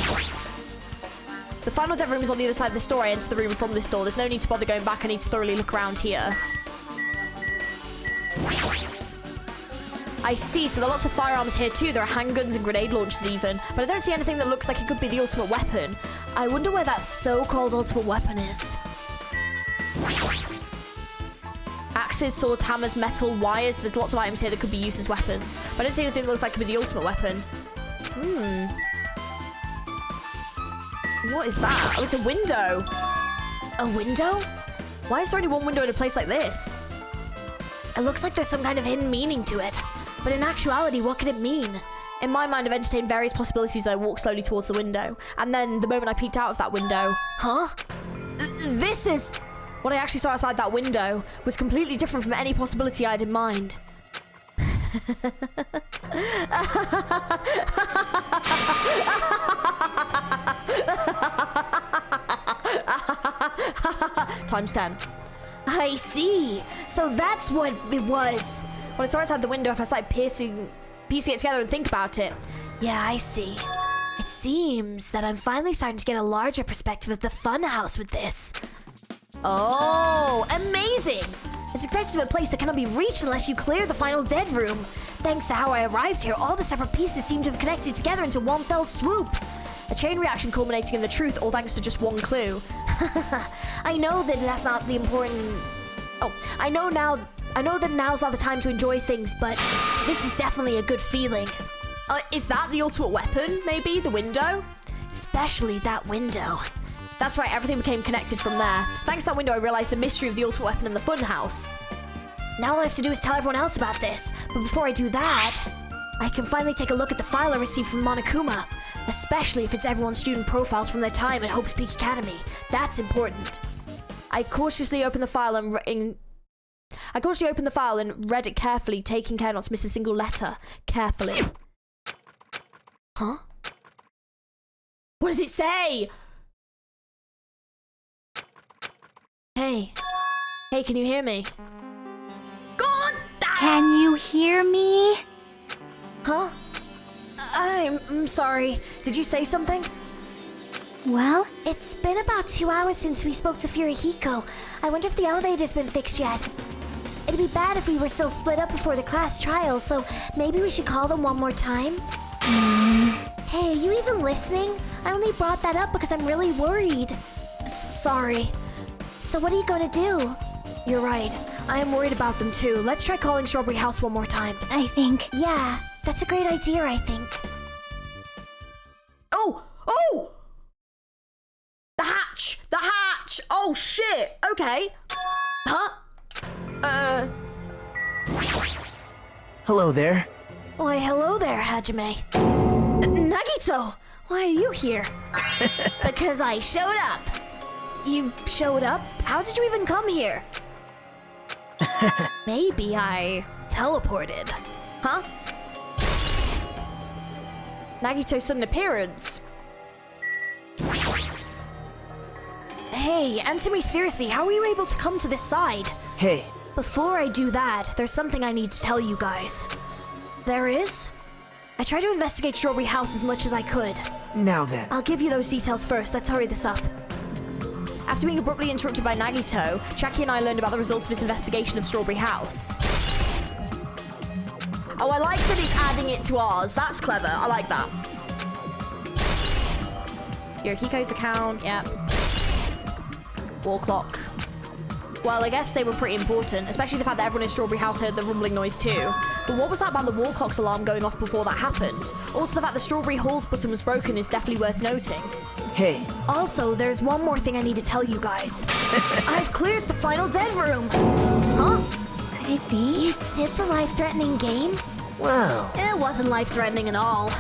The final dev room is on the other side of this door. I entered the room from this door. There's no need to bother going back. I need to thoroughly look around here. I see, so there are lots of firearms here too. There are handguns and grenade launchers even. But I don't see anything that looks like it could be the ultimate weapon. I wonder where that so-called ultimate weapon is. Axes, swords, hammers, metal, wires. There's lots of items here that could be used as weapons. But I don't see anything that looks like it could be the ultimate weapon. What is that? Oh, it's a window. A window? Why is there only one window in a place like this? It looks like there's some kind of hidden meaning to it. But in actuality, what could it mean? In my mind, I've entertained various possibilities as I walk slowly towards the window. And then the moment I peeked out of that window... Huh? This is... What I actually saw outside that window was completely different from any possibility I had in mind. Times 10. I see. So that's what it was. When I saw outside the window, if I started piecing it together and think about it. Yeah, I see. It seems that I'm finally starting to get a larger perspective of the fun house with this. Oh, amazing! It's effectively a place that cannot be reached unless you clear the final dead room. Thanks to how I arrived here, all the separate pieces seem to have connected together into one fell swoop. A chain reaction culminating in the truth, all thanks to just one clue. I know that that's not the important... Oh, I know that now's not the time to enjoy things, but this is definitely a good feeling. Is that the ultimate weapon, maybe? The window? Especially that window. That's right, everything became connected from there. Thanks to that window, I realized the mystery of the ultimate weapon in the funhouse. Now all I have to do is tell everyone else about this. But before I do that, I can finally take a look at the file I received from Monokuma. Especially if it's everyone's student profiles from their time at Hope's Peak Academy. That's important. I cautiously opened the file and read it carefully, taking care not to miss a single letter. Carefully. Huh? What does it say? Hey. Hey, can you hear me? God damn! Can you hear me? Huh? I'm sorry. Did you say something? Well? It's been about 2 hours since we spoke to Furihiko. I wonder if the elevator's been fixed yet. It'd be bad if we were still split up before the class trial, so maybe we should call them one more time? Hey, you even listening? I only brought that up because I'm really worried. Sorry. So what are you gonna do? You're right. I am worried about them too. Let's try calling Strawberry House one more time. I think... Yeah, that's a great idea, I think. Oh! Oh! The hatch! The hatch! Oh, shit! Okay. Huh? Hello there. Why, hello there, Hajime. Nagito! Why are you here? Because I showed up. You showed up? How did you even come here? Maybe I teleported. Huh? Nagito's sudden appearance. Hey, answer me seriously, how were you able to come to this side? Hey. Before I do that, there's something I need to tell you guys. There is? I tried to investigate Strawberry House as much as I could. Now then. I'll give you those details first, let's hurry this up. After being abruptly interrupted by Nagito, Chaki and I learned about the results of his investigation of Strawberry House. Oh, I like that he's adding it to ours. That's clever. I like that. Yorihiko's account, yep. Wall clock. Well, I guess they were pretty important, especially the fact that everyone in Strawberry House heard the rumbling noise too. But what was that about the wall clock's alarm going off before that happened? Also, the fact that Strawberry Hall's button was broken is definitely worth noting. Hey. Also, there's one more thing I need to tell you guys. I've cleared the final dead room. Huh? Could it be? You did the life-threatening game? Wow. It wasn't life-threatening at all.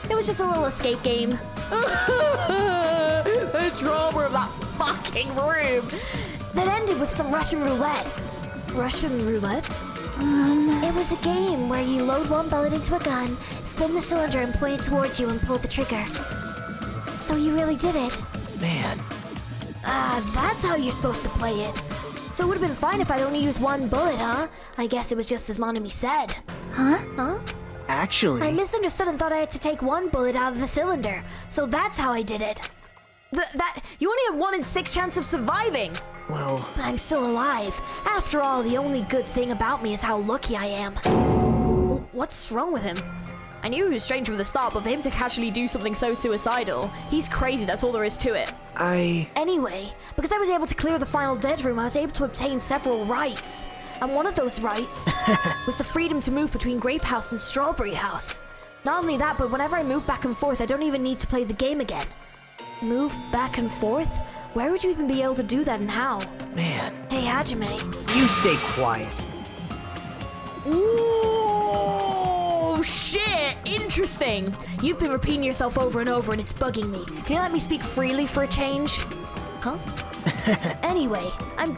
It was just a little escape game. The drama of that fucking room. That ended with some Russian roulette. Russian roulette? It was a game where you load one bullet into a gun, spin the cylinder and point it towards you and pull the trigger. So you really did it? Man, That's how you're supposed to play it. So it would have been fine if I'd only used one bullet, huh? I guess it was just as Monami said. Huh? Actually... I misunderstood and thought I had to take one bullet out of the cylinder. So that's how I did it. You only had 1 in 6 chance of surviving. Well... But I'm still alive. After all, the only good thing about me is how lucky I am. What's wrong with him? I knew he was strange from the start, but for him to casually do something so suicidal, he's crazy, that's all there is to it. Anyway, because I was able to clear the final dead room, I was able to obtain several rights. And one of those rights was the freedom to move between Grape House and Strawberry House. Not only that, but whenever I move back and forth, I don't even need to play the game again. Move back and forth? Where would you even be able to do that and how? Man. Hey, Hajime. You stay quiet. Ooh, shit! Interesting! You've been repeating yourself over and over and it's bugging me. Can you let me speak freely for a change? Huh? Anyway, I'm...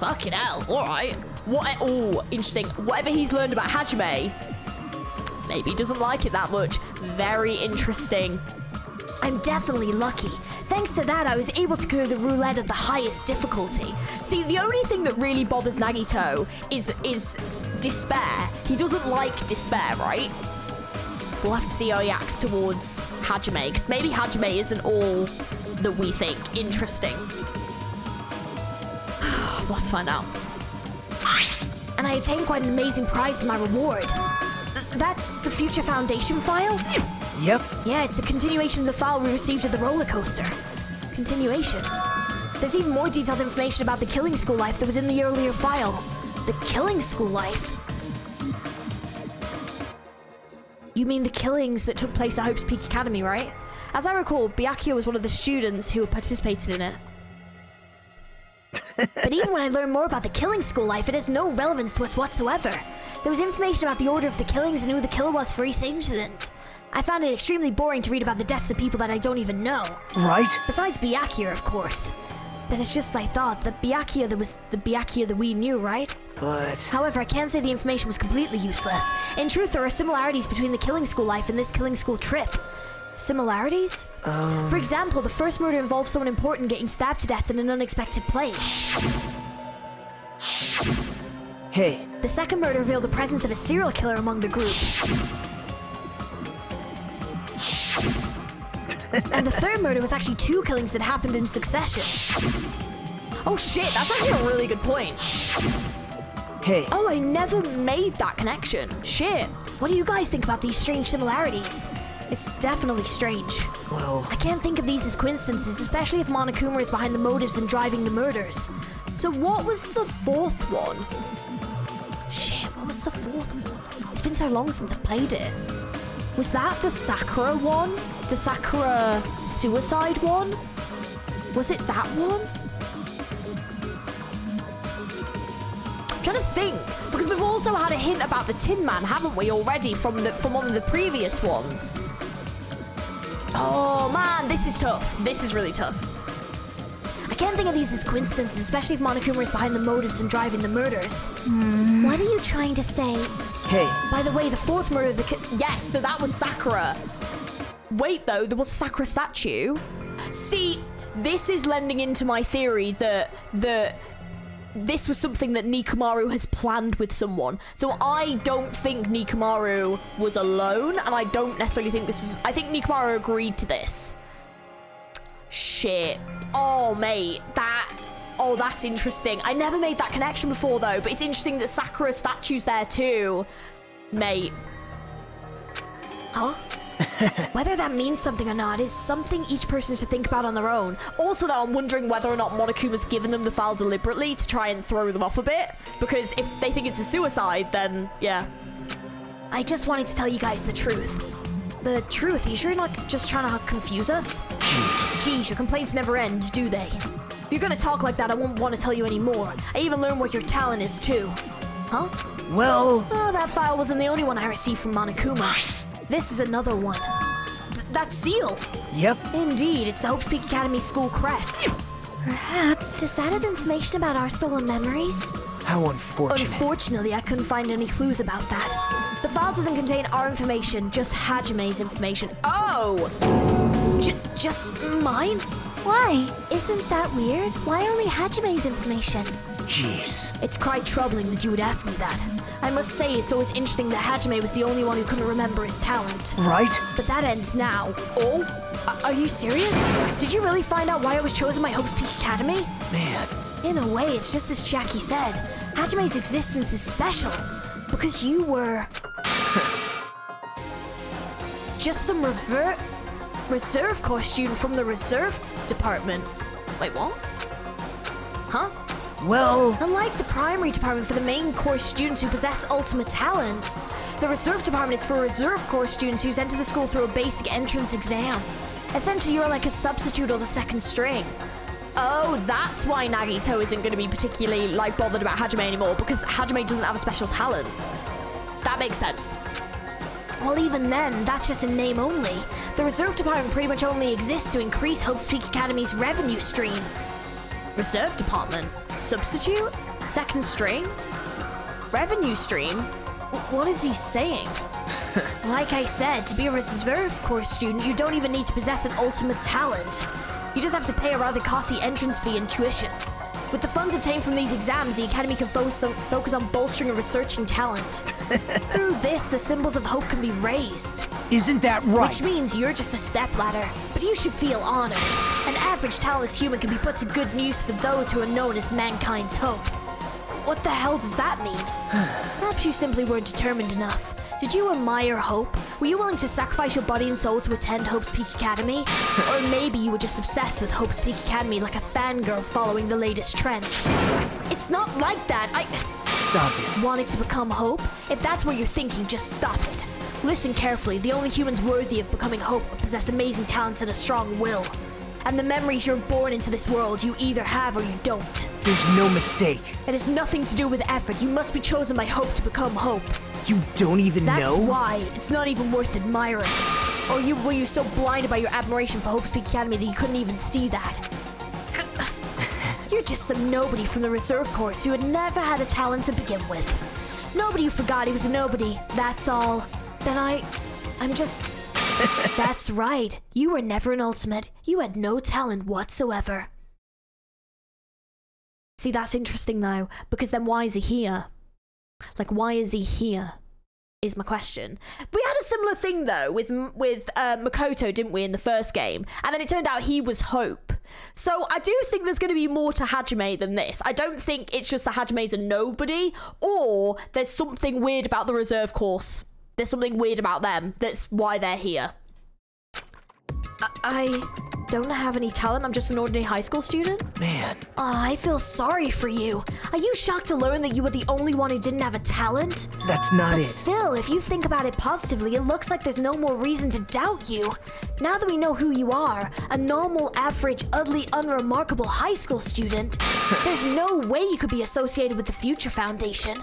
Fucking hell, alright. Oh, interesting. Whatever he's learned about Hajime, maybe he doesn't like it that much. Very interesting. I'm definitely lucky. Thanks to that, I was able to clear the roulette at the highest difficulty. See, the only thing that really bothers Nagito is despair. He doesn't like despair, right? We'll have to see how he acts towards Hajime, because maybe Hajime isn't all that we think. Interesting. We'll have to find out. And I obtained quite an amazing prize in my reward. That's the Future Foundation file? Yep. Yeah, it's a continuation of the file we received at the roller coaster. Continuation. There's even more detailed information about the Killing School life that was in the earlier file. The Killing School life? You mean the killings that took place at Hope's Peak Academy, right? As I recall, Byakuya was one of the students who participated in it. But even when I learned more about the Killing School life, it has no relevance to us whatsoever. There was information about the order of the killings and who the killer was for each incident. I found it extremely boring to read about the deaths of people that I don't even know. Right? Besides Byakuya, of course. Then it's just I thought, the Byakuya that was the Byakuya that we knew, right? But... However, I can't say the information was completely useless. In truth, there are similarities between the Killing School life and this Killing School trip. Similarities? For example, the first murder involved someone important getting stabbed to death in an unexpected place. Hey. The second murder revealed the presence of a serial killer among the group. And the third murder was actually 2 killings that happened in succession. Oh shit, that's actually a really good point. Hey. Oh, I never made that connection. Shit. What do you guys think about these strange similarities? It's definitely strange. Well... I can't think of these as coincidences, especially if Monokuma is behind the motives and driving the murders. So what was the 4th one? Shit, what was the 4th one? It's been so long since I've played it. Was that the Sakura one? The Sakura suicide one? Was it that one? I'm trying to think, because we've also had a hint about the Tin Man, haven't we, already from one of the previous ones? Oh man, this is tough. This is really tough. I can't think of these as coincidences, especially if Monokuma is behind the motives and driving the murders. What are you trying to say? Hey. By the way, the 4th murder, yes, so that was Sakura. Wait, though, there was a Sakura statue. See, this is lending into my theory that this was something that Nikumaru has planned with someone. So I don't think Nikumaru was alone, and I don't necessarily think this was... I think Nikumaru agreed to this. Shit. Oh, mate, oh, that's interesting. I never made that connection before, though, but it's interesting that Sakura's statue's there, too. Mate. Huh? Whether that means something or not is something each person should think about on their own. Also, though, I'm wondering whether or not Monokuma's given them the file deliberately to try and throw them off a bit. Because if they think it's a suicide, then, yeah. I just wanted to tell you guys the truth. The truth? You sure you're not just trying to confuse us? Jeez, your complaints never end, do they? If you're gonna talk like that, I won't want to tell you anymore. I even learned what your talent is, too. Huh? Well... Oh, that file wasn't the only one I received from Monokuma. This is another one. That seal! Yep. Indeed, it's the Hope's Peak Academy school crest. Perhaps. Does that have information about our stolen memories? How unfortunate. Unfortunately, I couldn't find any clues about that. The file doesn't contain our information, just Hajime's information. Oh! Just mine? Why? Isn't that weird? Why only Hajime's information? Jeez. It's quite troubling that you would ask me that. I must say it's always interesting that Hajime was the only one who couldn't remember his talent. Right? But that ends now. Oh? Are you serious? Did you really find out why I was chosen by Hope's Peak Academy? Man. In a way, it's just as Jackie said. Hajime's existence is special. Because you were... just some reserve corps student from the reserve department. Wait, what? Huh? Well... Unlike the primary department for the main course students who possess ultimate talents, the reserve department is for reserve course students who enter the school through a basic entrance exam. Essentially, you're like a substitute or the second string. Oh, that's why Nagito isn't going to be particularly, bothered about Hajime anymore, because Hajime doesn't have a special talent. That makes sense. Well, even then, that's just in name only. The reserve department pretty much only exists to increase Hope's Peak Academy's revenue stream. Reserve department? Substitute? Second string? Revenue stream? What is he saying? Like I said, to be a reserve course student, you don't even need to possess an ultimate talent. You just have to pay a rather costly entrance fee and tuition. With the funds obtained from these exams, the Academy can focus on bolstering and researching talent. Through this, the symbols of hope can be raised. Isn't that right? Which means you're just a stepladder, but you should feel honored. An average talentless human can be put to good use for those who are known as mankind's hope. What the hell does that mean? Perhaps you simply weren't determined enough. Did you admire Hope? Were you willing to sacrifice your body and soul to attend Hope's Peak Academy? Or maybe you were just obsessed with Hope's Peak Academy like a fangirl following the latest trend. It's not like that. Stop it. Wanted to become Hope? If that's what you're thinking, just stop it. Listen carefully. The only humans worthy of becoming Hope possess amazing talents and a strong will. And the memories you're born into this world, you either have or you don't. There's no mistake. It has nothing to do with effort. You must be chosen by Hope to become Hope. You don't even know? That's why it's not even worth admiring. Or were you so blinded by your admiration for Hope's Peak Academy that you couldn't even see that? You're just some nobody from the reserve course who had never had a talent to begin with. Nobody who forgot he was a nobody, that's all. Then I'm just... That's right. You were never an ultimate. You had no talent whatsoever. See, that's interesting now, because then why is he here? Why is he here? Is my question. We had a similar thing though with Makoto, didn't we, in the first game? And then it turned out he was Hope. So I do think there's going to be more to Hajime than this. I don't think it's just that Hajime's a nobody, or there's something weird about the reserve course. There's something weird about them. That's why they're here. I don't have any talent. I'm just an ordinary high school student. Man. I feel sorry for you. Are you shocked to learn that you were the only one who didn't have a talent? That's not it. Still, if you think about it positively, it looks like there's no more reason to doubt you. Now that we know who you are, a normal, average, utterly unremarkable high school student, there's no way you could be associated with the Future Foundation.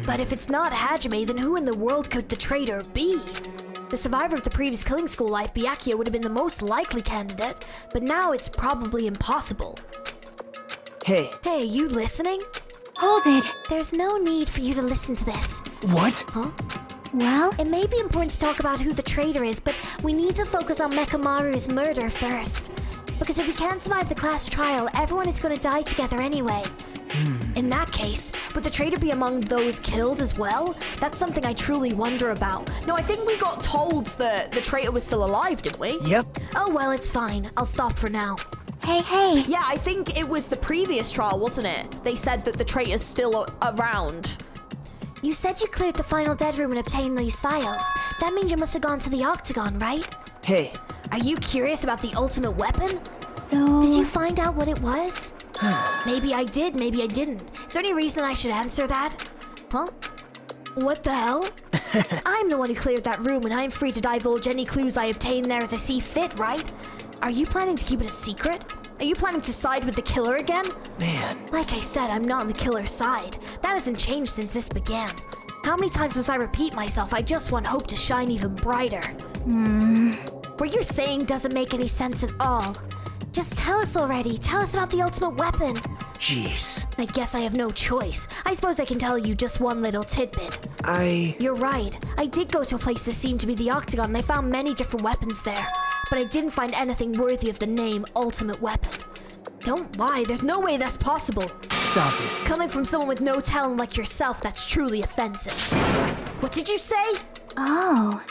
But if it's not Hajime, then who in the world could the traitor be? The survivor of the previous killing school life, Byakuya, would have been the most likely candidate, but now it's probably impossible. Hey. Hey, are you listening? Hold it. There's no need for you to listen to this. What? Huh? Well, it may be important to talk about who the traitor is, but we need to focus on Mekamaru's murder first. Because if we can't survive the class trial, everyone is going to die together anyway. In that case, would the traitor be among those killed as well? That's something I truly wonder about. No, I think we got told that the traitor was still alive, didn't we? Yep. Oh, well, it's fine. I'll stop for now. Hey. Yeah, I think it was the previous trial, wasn't it? They said that the traitor's still around. You said you cleared the final dead room and obtained these files. That means you must have gone to the Octagon, right? Hey. Are you curious about the ultimate weapon? So... Did you find out what it was? Maybe I did, maybe I didn't. Is there any reason I should answer that? Huh? What the hell? I'm the one who cleared that room, and I'm free to divulge any clues I obtain there as I see fit, right? Are you planning to keep it a secret? Are you planning to side with the killer again? Man. Like I said, I'm not on the killer's side. That hasn't changed since this began. How many times must I repeat myself? I just want Hope to shine even brighter. What you're saying doesn't make any sense at all. Just tell us already. Tell us about the ultimate weapon. Jeez. I guess I have no choice. I suppose I can tell you just one little tidbit. You're right. I did go to a place that seemed to be the Octagon, and I found many different weapons there. but I didn't find anything worthy of the name Ultimate Weapon. Don't lie, there's no way that's possible. Stop it. Coming from someone with no talent like yourself, that's truly offensive. What did you say? Oh.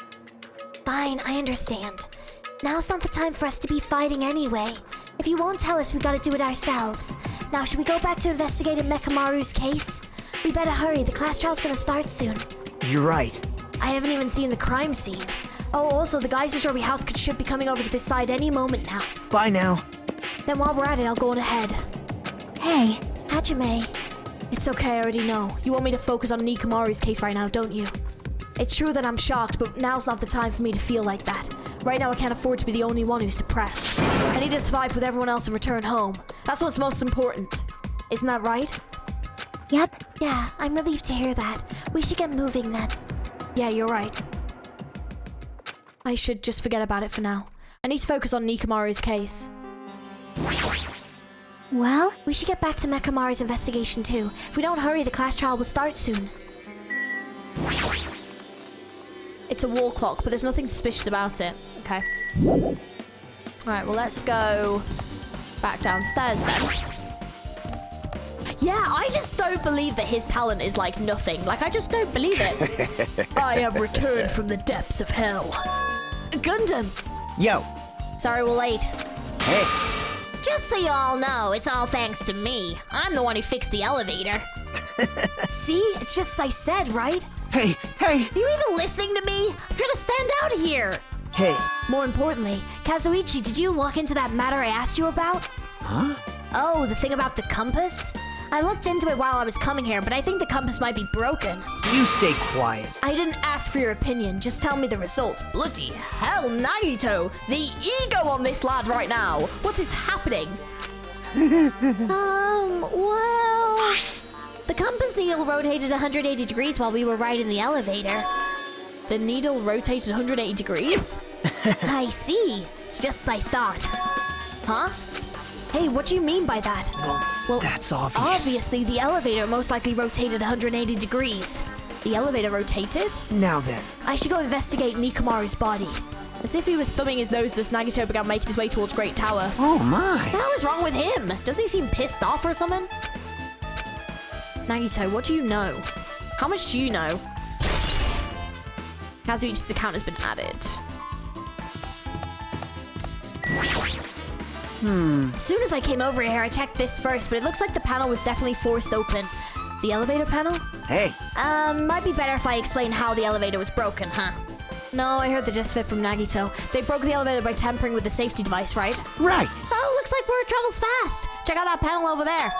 Fine, I understand. Now's not the time for us to be fighting anyway. If you won't tell us, we gotta do it ourselves. Now, should we go back to investigating Mekamaru's case? We better hurry, the class trial's gonna start soon. You're right. I haven't even seen the crime scene. Oh, also, the guys in Strawberry House should be coming over to this side any moment now. Bye now. Then while we're at it, I'll go on ahead. Hey. Hajime. It's okay, I already know. You want me to focus on Nikamaru's case right now, don't you? It's true that I'm shocked, but now's not the time for me to feel like that. Right now, I can't afford to be the only one who's depressed. I need to survive with everyone else and return home. That's what's most important. Isn't that right? Yep. Yeah, I'm relieved to hear that. We should get moving then. Yeah, you're right. I should just forget about it for now. I need to focus on Nikamaru's case. Well, We should get back to Mekamaru's investigation too. If we don't hurry, the class trial will start soon. It's a wall clock, but there's nothing suspicious about it. Okay. Alright, well, let's go back downstairs then. Yeah, I just don't believe that his talent is like nothing. Like, I just don't believe it. I have returned from the depths of hell. Gundam! Yo. Sorry we're late. Hey. Just so you all know, it's all thanks to me. I'm the one who fixed the elevator. See? It's just as I said, right? Hey. Hey. Are you even listening to me? I'm trying to stand out here. Hey. More importantly, Kazuichi, did you look into that matter I asked you about? Huh? Oh, the thing about the compass? I looked into it while I was coming here, but I think the compass might be broken. You stay quiet. I didn't ask for your opinion, just tell me the results. Bloody hell, Nagito! The ego on this lad right now! What is happening? Well... The compass needle rotated 180 degrees while we were riding the elevator. The needle rotated 180 degrees? I see. It's just as I thought. Huh? Hey, what do you mean by that? Well, that's obvious. Obviously, the elevator most likely rotated 180 degrees. The elevator rotated? Now then. I should go investigate Nikamaru's body. As if he was thumbing his nose as Nagito began making his way towards Great Tower. Oh my. What the hell is wrong with him? Doesn't he seem pissed off or something? Nagito, what do you know? How much do you know? Kazuichi's account has been added. As soon as I came over here, I checked this first, but it looks like the panel was definitely forced open. The elevator panel? Hey. Might be better if I explain how the elevator was broken, huh? No, I heard the gist of it from Nagito. They broke the elevator by tampering with the safety device, right? Right. Oh, looks like word travels fast. Check out that panel over there.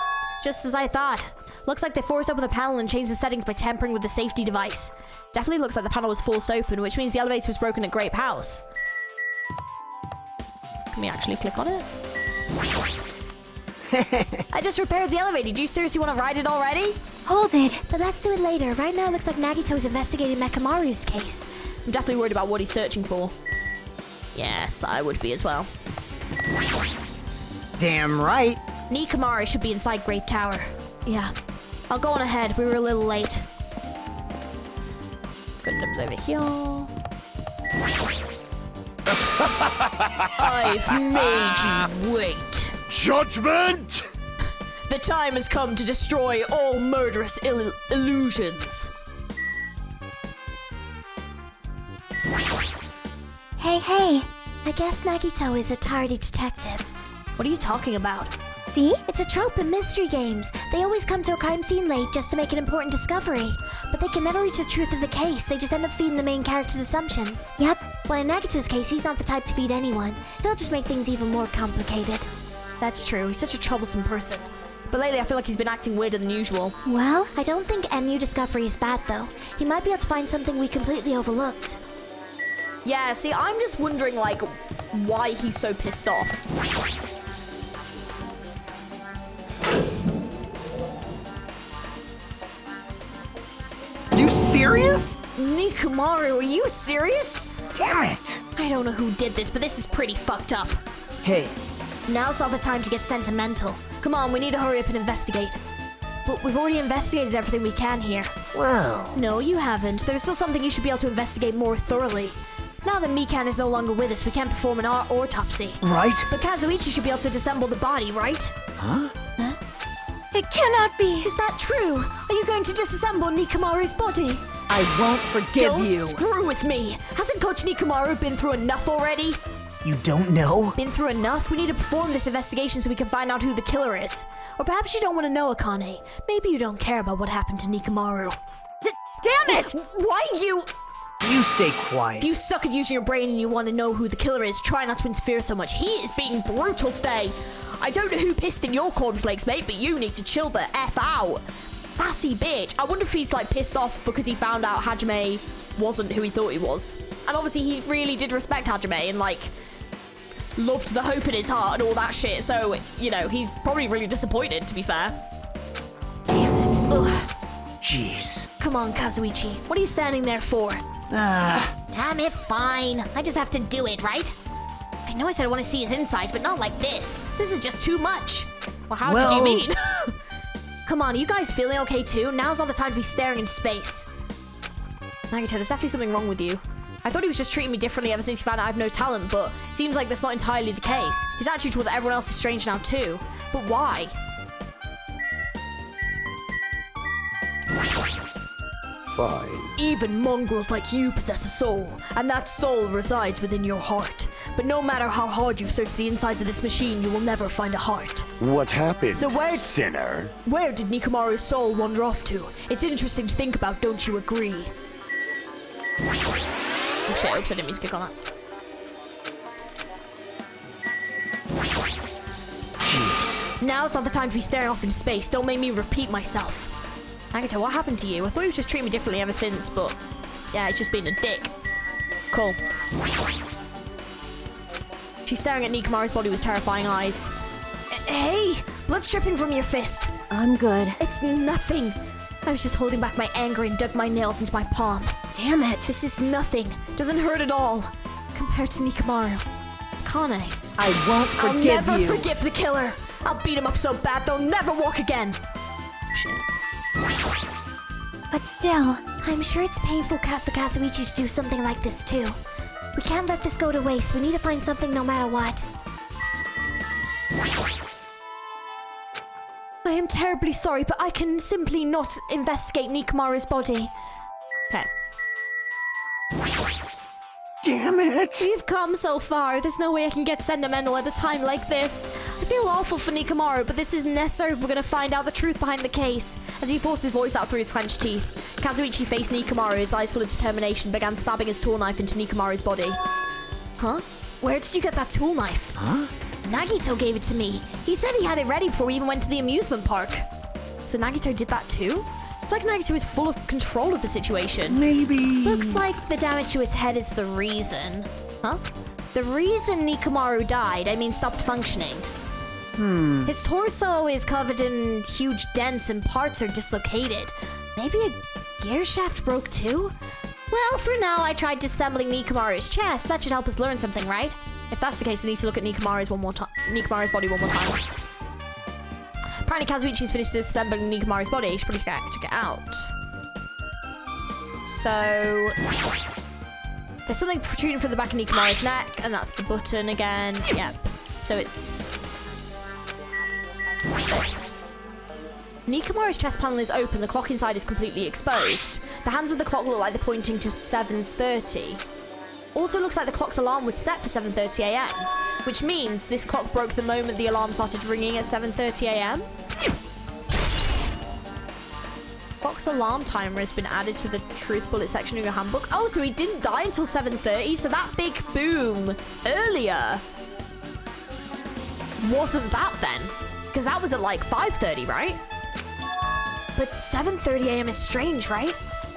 Just as I thought. Looks like they forced open the panel and changed the settings by tampering with the safety device. Definitely looks like the panel was forced open, which means the elevator was broken at Grape House. Can we actually click on it? I just repaired the elevator. Do you seriously want to ride it already? hold it. But let's do it later. Right now it looks like Nagito's investigating Mekamaru's case. I'm definitely worried about what he's searching for. Yes, I would be as well. Damn right. Nikamaru should be inside Great Tower. Yeah. I'll go on ahead. We were a little late. Gundam's over here. I've made you wait. Judgment! The time has come to destroy all murderous illusions. Hey, hey. I guess Nagito is a tardy detective. What are you talking about? See? It's a trope in mystery games. They always come to a crime scene late just to make an important discovery. But they can never reach the truth of the case. They just end up feeding the main character's assumptions. Yep. Well, in Nagito's case, he's not the type to feed anyone. He'll just make things even more complicated. That's true. He's such a troublesome person. But lately, I feel like he's been acting weirder than usual. Well, I don't think any new discovery is bad, though. He might be able to find something we completely overlooked. Yeah, see, I'm just wondering, like, why he's so pissed off. You serious? Nikamaru, are you serious? Damn it. I don't know who did this, but this is pretty fucked up. Hey, Now's not the time to get sentimental. Come on, we need to hurry up and investigate. But we've already investigated everything we can here. well, No, you haven't. There's still something you should be able to investigate more thoroughly. Now that Mikan is no longer with us, we can't perform an autopsy. Right? But Kazuichi should be able to disassemble the body, right? Huh? It cannot be. Is that true? Are you going to disassemble Nikamaru's body? I won't forgive Don't you. screw with me. Hasn't Coach Nikamaru been through enough already? You don't know? Been through enough? We need to perform this investigation so we can find out who the killer is. Or perhaps you don't want to know, Akane. Maybe you don't care about what happened to Nikamaru. Damn it! Why you... You stay quiet. If you suck at using your brain and you want to know who the killer is, try not to interfere so much. He is being brutal today. I don't know who pissed in your cornflakes, mate, but you need to chill the F out. Sassy bitch. I wonder if he's like pissed off because he found out Hajime wasn't who he thought he was. And obviously he really did respect Hajime and like loved the hope in his heart and all that shit. So, you know, he's probably really disappointed, to be fair. Damn it. Ugh. Jeez. Come on, Kazuichi. What are you standing there for? Damn it, fine. I just have to do it, right? I know I said I want to see his insides, but not like this. This is just too much. Well, how did you mean? Come on, are you guys feeling okay too? Now's not the time to be staring into space. Nagito, there's definitely something wrong with you. I thought he was just treating me differently ever since he found out I have no talent, but it seems like that's not entirely the case. His attitude towards everyone else is strange now too. But why? Fine. Even mongrels like you possess a soul, and that soul resides within your heart. But no matter how hard you search the insides of this machine, you will never find a heart. What happened, So where- sinner? Where did Nikamaru's soul wander off to? It's interesting to think about, don't you agree? Oh shit, oops, I didn't mean to click on that. Jeez. Now's not the time to be staring off into space. Don't make me repeat myself. Nagito, what happened to you? I thought he was just treating me differently ever since, but yeah, he's just being a dick. Cool. She's staring at Nikamaru's body with terrifying eyes. Hey! Blood's dripping from your fist. I'm good. It's nothing. I was just holding back my anger and dug my nails into my palm. Damn it. This is nothing. Doesn't hurt at all. Compared to Nikamaru. Kane. I won't I'll forgive never you. forgive the killer. I'll beat him up so bad they'll never walk again. Shit. But still, I'm sure it's painful for Kazuichi to do something like this too. We can't let this go to waste. We need to find something no matter what. I am terribly sorry, but I can simply not investigate Nikamaru's body. Okay. Damn it! We've come so far. There's no way I can get sentimental at a time like this. I feel awful for Nikamaru, but this is necessary if we're going to find out the truth behind the case. As he forced his voice out through his clenched teeth, Kazuichi faced Nikamaru, his eyes full of determination, began stabbing his tool knife into Nikamaru's body. Huh? Where did you get that tool knife? Huh? Nagito gave it to me. He said he had it ready before we even went to the amusement park. So Nagito did that too? It's like Nagito is full of control of the situation. Maybe... Looks like the damage to his head is the reason. Huh? The reason Nikamaru died, I mean stopped functioning. His torso is covered in huge dents and parts are dislocated. Maybe a gear shaft broke too? Well, for now, I tried disassembling Nikamaru's chest. That should help us learn something, right? If that's the case, I need to look at Nikamaru's body one more time. Apparently Kazuichi's finished disassembling Nikamaru's body. He should probably check it out. So... there's something protruding from the back of Nikamaru's neck, and that's the button again. Yep. So it's... this. Nikamaru's chest panel is open, the clock inside is completely exposed. The hands of the clock look like they're pointing to 7:30. Also looks like the clock's alarm was set for 7:30 AM, which means this clock broke the moment the alarm started ringing at 7:30 AM. Clock's alarm timer has been added to the truth bullet section of your handbook. Oh, so he didn't die until 7:30, so that big boom earlier wasn't that then? Because that was at like 5:30, right? But 7:30 AM is strange, right?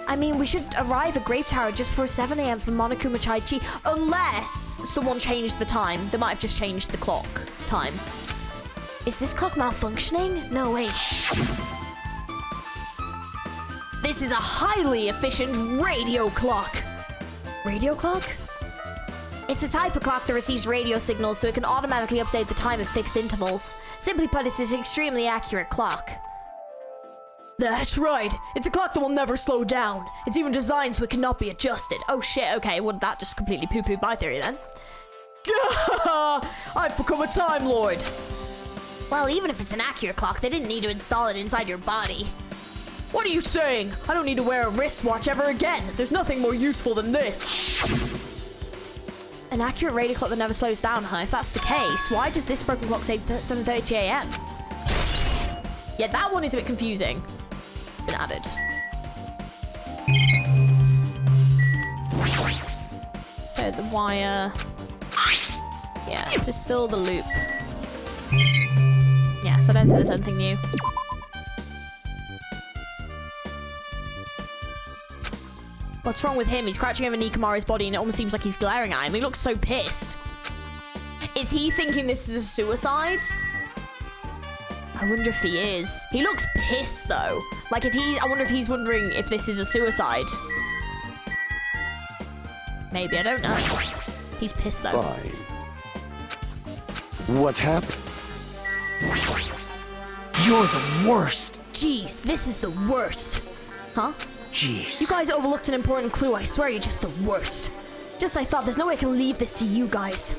I mean, we should arrive at Grape Tower just before 7 AM for Monokuma Chaichi, unless someone changed the time. They might have just changed the clock time. Is this clock malfunctioning? No, wait. This is a highly efficient radio clock. Radio clock? It's a type of clock that receives radio signals so it can automatically update the time at fixed intervals. Simply put, it's an extremely accurate clock. That's right. It's a clock that will never slow down. It's even designed so it cannot be adjusted. Oh shit, okay, well that just completely poo-pooed my theory then. I've become a Time Lord. Well, even if it's an accurate clock, they didn't need to install it inside your body. What are you saying? I don't need to wear a wristwatch ever again. There's nothing more useful than this. An accurate radio clock that never slows down, huh? If that's the case, why does this broken clock say 7:30 a.m.? Yeah, that one is a bit confusing. Been added. So the wire. Yeah, so still the loop. Yeah, so I don't think there's anything new. What's wrong with him? He's crouching over Nikamaru's body and it almost seems like he's glaring at him. He looks so pissed. Is he thinking this is a suicide? I wonder if he is. He looks pissed though. Like I wonder if he's wondering if this is a suicide. Maybe, I don't know. He's pissed though. Fine. What happened? You're the worst. Jeez, this is the worst. Huh? Jeez. You guys overlooked an important clue. I swear you're just the worst. Just I thought, there's no way I can leave this to you guys.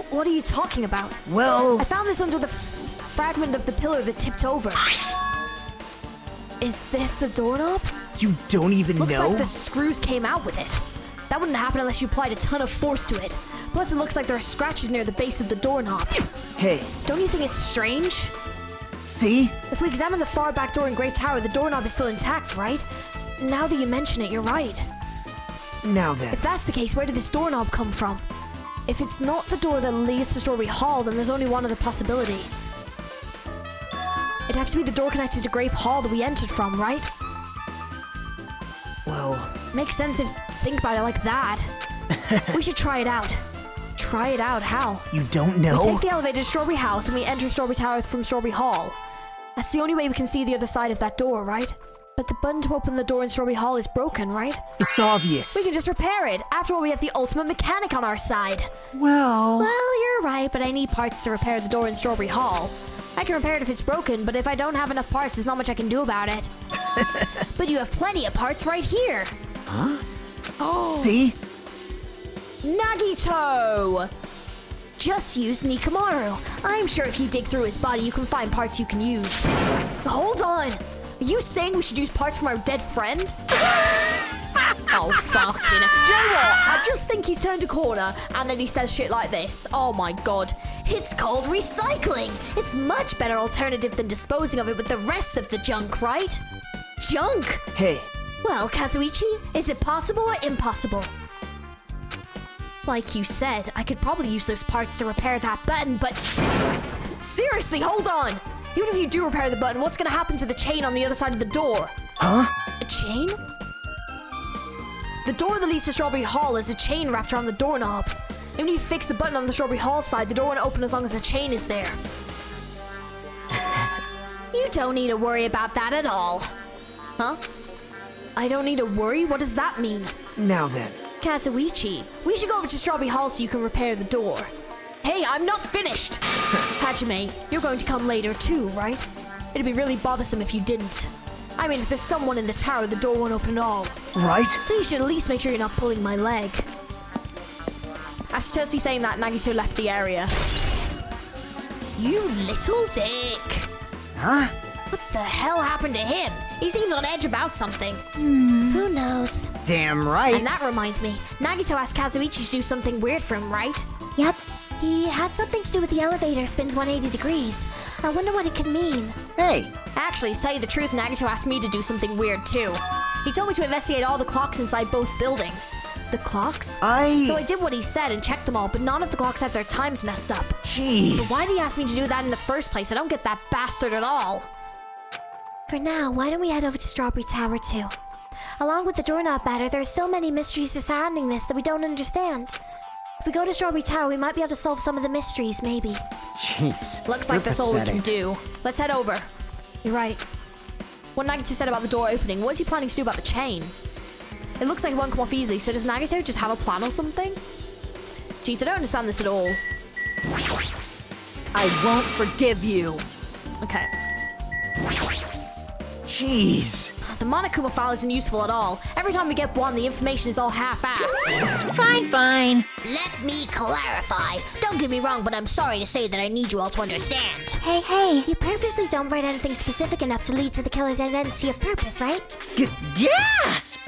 What are you talking about? Well... I found this under the fragment of the pillar that tipped over. Is this a doorknob? You don't even Looks know? like the screws came out with it. That wouldn't happen unless you applied a ton of force to it. Plus, it looks like there are scratches near the base of the doorknob. Hey. Don't you think it's strange? See? If we examine the far back door in Great Tower, the doorknob is still intact, right? Now that you mention it, you're right. Now then. If that's the case, where did this doorknob come from? If it's not the door that leads to Strawberry Hall, then there's only one other possibility. It'd have to be the door connected to Grape Hall that we entered from, right? Well... Makes sense if you think about it like that. We should try it out. Try it out, how? You don't know? We take the elevator to Strawberry House and we enter Strawberry Tower from Strawberry Hall. That's the only way we can see the other side of that door, right? But the button to open the door in Strawberry Hall is broken, right? It's obvious. We can just repair it. After all, we have the ultimate mechanic on our side. Well... Well, you're right, but I need parts to repair the door in Strawberry Hall. I can repair it if it's broken, but if I don't have enough parts, there's not much I can do about it. But you have plenty of parts right here. Huh? Oh. See? Nagito! Just use Nikamaru. I'm sure if you dig through his body, you can find parts you can use. Hold on! Are you saying we should use parts from our dead friend? Oh, fucking... Do you know what? I just think he's turned a corner, and then he says shit like this. Oh my god. It's called recycling. It's much better alternative than disposing of it with the rest of the junk, right? Junk? Hey. Well, Kazuichi, is it possible or impossible? Like you said, I could probably use those parts to repair that button, but... Seriously, hold on! Even if you do repair the button, what's gonna happen to the chain on the other side of the door? Huh? A chain? The door that leads to Strawberry Hall is a chain wrapped around the doorknob. Even if you fix the button on the Strawberry Hall side, the door won't open as long as the chain is there. You don't need to worry about that at all. Huh? I don't need to worry? What does that mean? Now then. Kazuichi, we should go over to Strawberry Hall so you can repair the door. Hey, I'm not finished! Hajime, you're going to come later too, right? It'd be really bothersome if you didn't. I mean, if there's someone in the tower, the door won't open at all. Right? So you should at least make sure you're not pulling my leg. After Chelsea saying that, Nagito left the area. You little dick! Huh? What the hell happened to him? He seemed on edge about something. Who knows? Damn right. And that reminds me, Nagito asked Kazuichi to do something weird for him, right? Yep. He had something to do with the elevator spins 180 degrees. I wonder what it could mean. Hey. Actually, to tell you the truth, Nagito asked me to do something weird too. He told me to investigate all the clocks inside both buildings. The clocks? So I did what he said and checked them all, but none of the clocks had their times messed up. Jeez. But why did he ask me to do that in the first place? I don't get that bastard at all. For now, why don't we head over to Strawberry Tower too? Along with the doorknob matter, there are still many mysteries surrounding this that we don't understand. If we go to Strawberry Tower, we might be able to solve some of the mysteries, maybe. Jeez. Looks like that's all we can do. Let's head over. You're right. What Nagito said about the door opening, what is he planning to do about the chain? It looks like it won't come off easily, so does Nagito just have a plan or something? Jeez, I don't understand this at all. I won't forgive you. Okay. Jeez. The Monokuma file isn't useful at all. Every time we get one, the information is all half-assed. Fine. Let me clarify. Don't get me wrong, but I'm sorry to say that I need you all to understand. Hey. You purposely don't write anything specific enough to lead to the killer's identity of purpose, right? Gasp!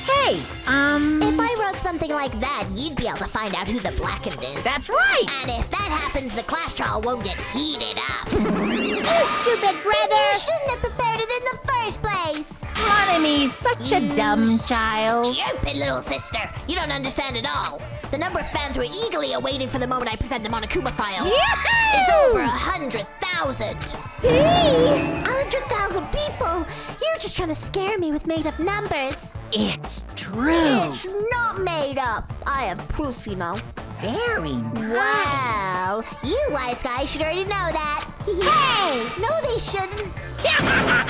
Hey, If I wrote something like that, you'd be able to find out who the blackened is. that's right! And if that happens, the class trial won't get heated up. You stupid brother! You shouldn't have prepared it in the first place. Ronany's such a dumb child. Stupid little sister. You don't understand at all. The number of fans who are eagerly awaiting for the moment I present the Monokuma file. Yahoo! It's over 100,000. 100,000 people? You're just trying to scare me with made-up numbers. It's true. It's not made up. I have proof, you know. Very Wow. You wise guys should already know that. Hey! No, they shouldn't.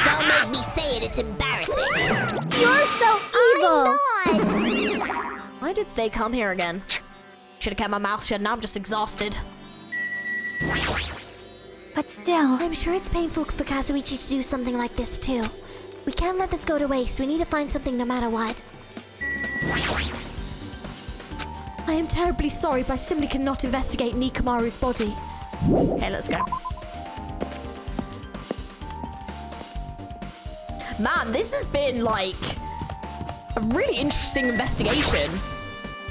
Don't make me say it. It's embarrassing. You're so evil. I'm not. Why did they come here again? Should have kept my mouth shut, now I'm just exhausted. But still, I'm sure it's painful for Kazuichi to do something like this too. We can't let this go to waste. We need to find something no matter what. I am terribly sorry, but I simply cannot investigate Nikamaru's body. Okay, let's go. Man, this has been, like, a really interesting investigation.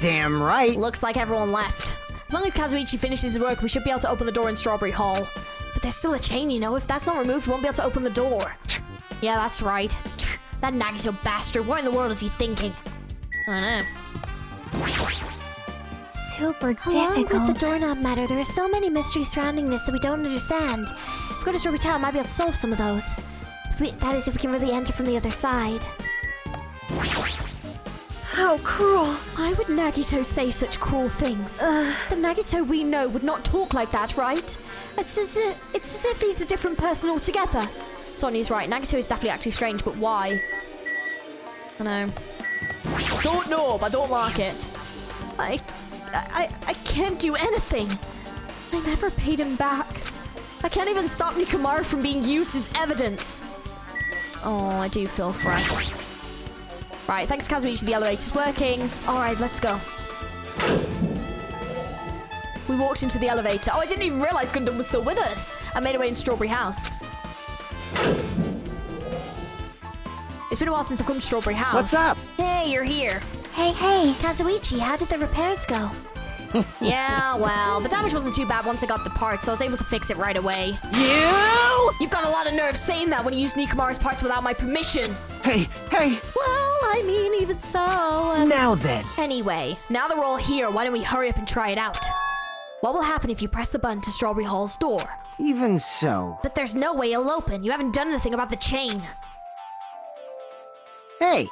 Damn right. Looks like everyone left. As long as Kazuichi finishes his work, we should be able to open the door in Strawberry Hall. But there's still a chain, you know? If that's not removed, we won't be able to open the door. Yeah, that's right. That Nagito bastard, what in the world is he thinking? I don't know. super Along with the difficult. doorknob matter, there are so many mysteries surrounding this that we don't understand. If we go to Strawberry Town, we might be able to solve some of those. That is, if we can really enter from the other side. How cruel. Why would Nagito say such cruel things? The Nagito we know would not talk like that, right? It's as if he's a different person altogether. Sonya's right, Nagito is definitely actually strange, but why? I know. Don't know, but I don't like it. I can't do anything. I never paid him back. I can't even stop Nikamaru from being used as evidence. Oh, I do feel fresh. Right, thanks Kazuichi, the elevator's working. Alright, let's go. We walked into the elevator. Oh, I didn't even realize Gundam was still with us. I made our way in Strawberry House. It's been a while since I've come to Strawberry House. What's up? Hey, you're here. Hey. Kazuichi, how did the repairs go? Yeah, well, the damage wasn't too bad once I got the parts, so I was able to fix it right away. You've got a lot of nerve saying that when you use Nikamaru's parts without my permission. Hey! Well, I mean, even so... Now then. Anyway, now that we're all here, why don't we hurry up and try it out? What will happen if you press the button to Strawberry Hall's door? Even so. But there's no way it'll open. You haven't done anything about the chain. Hey!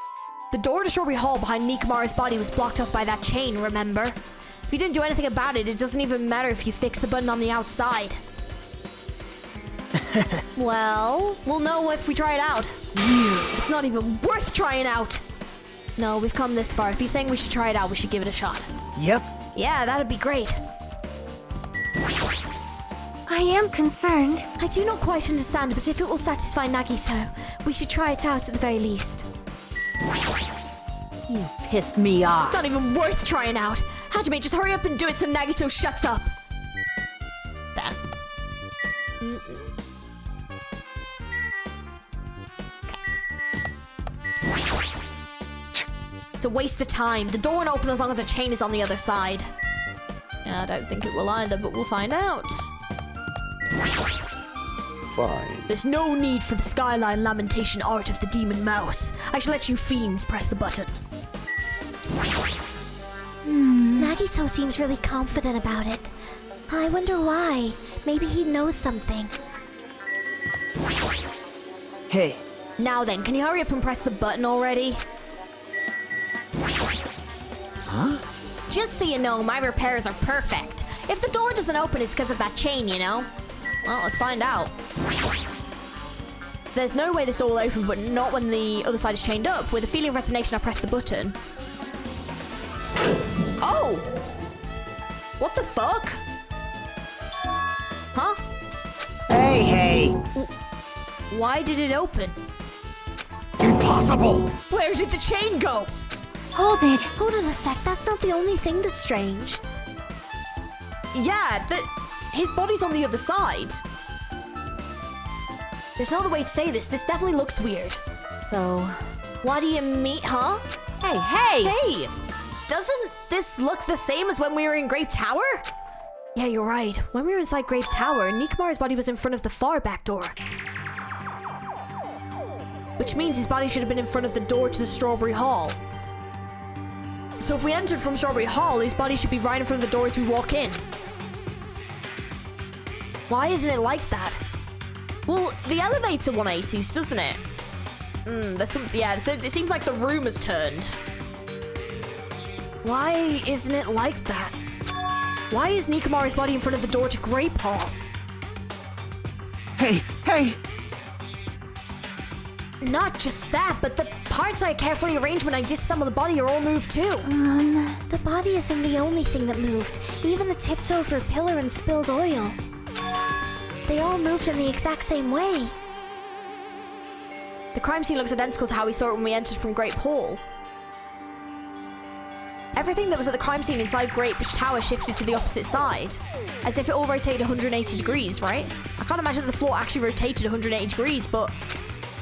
The door to Strawberry Hall behind Nikamaru's body was blocked off by that chain, remember? If you didn't do anything about it, it doesn't even matter if you fix the button on the outside. Well, we'll know if we try it out. It's not even worth trying out. No, we've come this far. If he's saying we should try it out, we should give it a shot. Yep. Yeah, that'd be great. I am concerned. I do not quite understand, but if it will satisfy Nagito, we should try it out at the very least. You pissed me off. Not even worth trying out. Hajime, just hurry up and do it so Nagito shuts up. There. It's a waste of time. The door won't open as long as the chain is on the other side. Yeah, I don't think it will either, but we'll find out. Fine. There's no need for the skyline lamentation art of the demon mouse. I shall let you fiends press the button. Nagito seems really confident about it. I wonder why. Maybe he knows something. Hey. Now then, can you hurry up and press the button already? Huh? Just so you know, my repairs are perfect. If the door doesn't open, it's because of that chain, you know? Well, let's find out. There's no way this door will open, but not when the other side is chained up. With a feeling of resignation, I press the button. Oh! What the fuck? Huh? Hey! Why did it open? Impossible! Where did the chain go? Hold it. Hold on a sec, that's not the only thing that's strange. Yeah, his body's on the other side. There's no other way to say this. This definitely looks weird. So, What do you mean, huh? hey! Hey! Doesn't this look the same as when we were in Grape Tower? Yeah, you're right. When we were inside Grape Tower, Nikamaru's body was in front of the far back door. Which means his body should have been in front of the door to the Strawberry Hall. So if we entered from Strawberry Hall, his body should be right in front of the door as we walk in. Why isn't it like that? Well, the elevator 180s, doesn't it? There's some, yeah, so it seems like the room has turned. Why isn't it like that? Why is Nikamaru's body in front of the door to Grape Hall? Hey, hey! Not just that, but the parts I carefully arranged when I disassembled the body are all moved too. The body isn't the only thing that moved. Even the tipped over pillar and spilled oil. They all moved in the exact same way. The crime scene looks identical to how we saw it when we entered from Grape Hall. Everything that was at the crime scene inside Grape Tower shifted to the opposite side, as if it all rotated 180 degrees, right? I can't imagine the floor actually rotated 180 degrees, but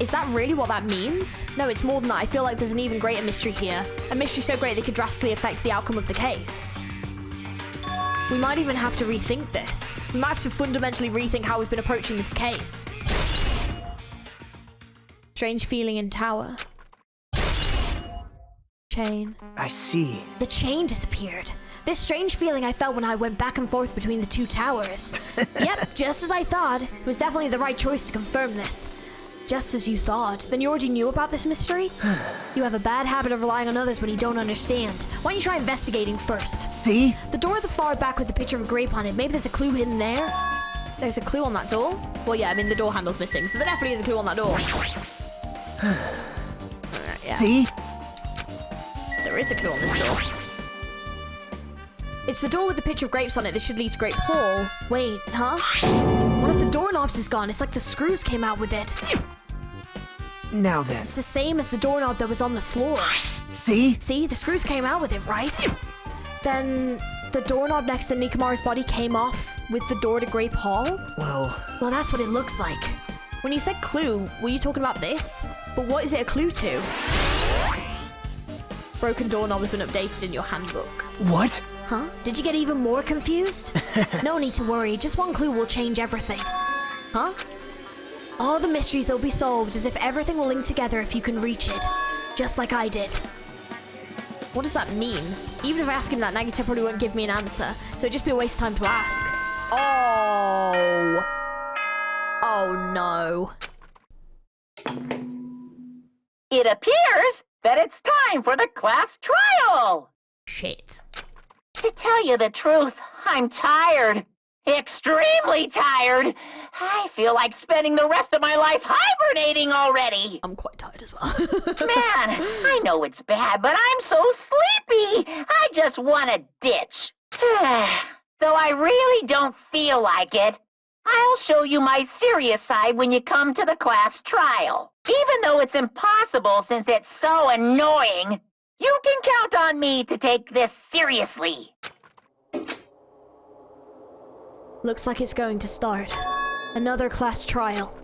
is that really what that means? No, it's more than that. I feel like there's an even greater mystery here. A mystery so great that could drastically affect the outcome of the case. We might even have to rethink this. We might have to fundamentally rethink how we've been approaching this case. Strange feeling in tower. Chain. I see. The chain disappeared. This strange feeling I felt when I went back and forth between the two towers. Yep, just as I thought. It was definitely the right choice to confirm this. Just as you thought. Then you already knew about this mystery? You have a bad habit of relying on others when you don't understand. Why don't you try investigating first? See? The door at the far back with the picture of a grape on it. Maybe there's a clue hidden there? There's a clue on that door? Well, yeah, I mean, the door handle's missing, so there definitely is a clue on that door. Yeah. See? There is a clue on this door. It's the door with the picture of grapes on it. This should lead to Grape Hall. Wait, huh? One of the doorknobs is gone. It's like the screws came out with it. Now then. It's the same as the doorknob that was on the floor. See? See, the screws came out with it, right? Then the doorknob next to Nikamaru's body came off with the door to Grape Hall? Well, Well, that's what it looks like. When you said clue, were you talking about this? But what is it a clue to? Broken doorknob has been updated in your handbook. what? Huh? Did you get even more confused? No need to worry, just one clue will change everything. Huh? All the mysteries will be solved as if everything will link together if you can reach it. Just like I did. What does that mean? Even if I ask him that, Nagita probably won't give me an answer, so it'd just be a waste of time to ask. Oh. Oh no. It appears that it's time for the class trial. Shit. To tell you the truth, I'm tired. Extremely tired. I feel like spending the rest of my life hibernating already. I'm quite tired as well. Man, I know it's bad, but I'm so sleepy. I just want to ditch. Though I really don't feel like it. I'll show you my serious side when you come to the class trial. Even though it's impossible since it's so annoying, you can count on me to take this seriously. Looks like it's going to start. Another class trial.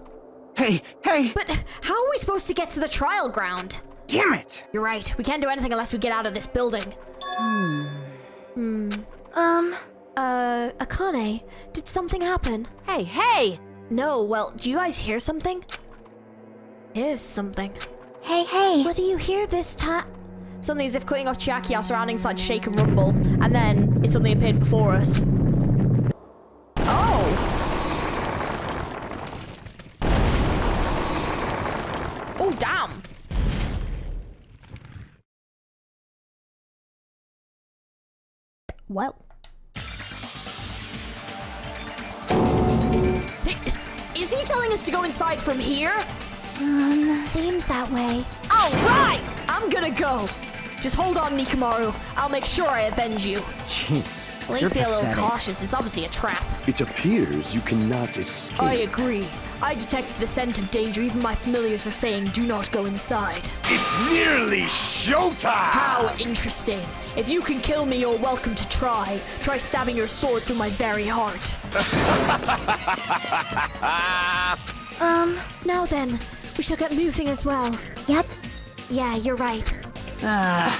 Hey, hey! But how are we supposed to get to the trial ground? Damn it! You're right. We can't do anything unless we get out of this building. Akane, did something happen? Hey! No, well, do you guys hear something? Here's something. Hey! What do you hear this time? Something as if cutting off Chiaki, our surroundings started to shake and rumble, and then it suddenly appeared before us. Oh! Oh, damn! Well. Is he telling us to go inside from here? Seems that way. All right! I'm gonna go. Just hold on, Nikamaru. I'll make sure I avenge you. Jeez. At least be a little pathetic. cautious. It's obviously a trap. It appears you cannot escape. I agree. I detected the scent of danger. Even my familiars are saying, do not go inside. It's nearly showtime! How interesting. If you can kill me, you're welcome to try. Try stabbing your sword through my very heart. Now then, we shall get moving as well. Yep. Yeah, you're right.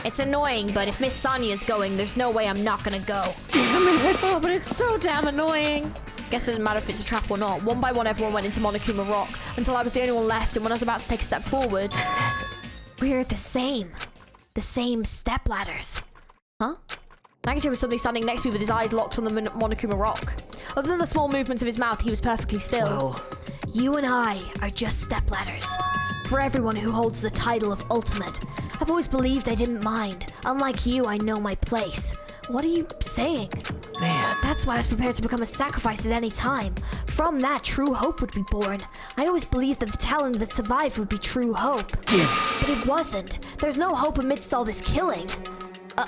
It's annoying, but if Miss Sonia's going, there's no way I'm not gonna go. Damn it! Oh, but it's so damn annoying. Guess it doesn't matter if it's a trap or not. One by one, everyone went into Monokuma Rock until I was the only one left, and when I was about to take a step forward... We're the same. The same stepladders. Huh? Nagito was suddenly standing next to me with his eyes locked on the Monokuma Rock. Other than the small movements of his mouth, he was perfectly still. Well, You and I are just stepladders. For everyone who holds the title of Ultimate. I've always believed I didn't mind. Unlike you, I know my place. What are you saying? man, That's why I was prepared to become a sacrifice at any time. From that, true hope would be born. I always believed that the talent that survived would be true hope. damn it. But it wasn't. There's no hope amidst all this killing.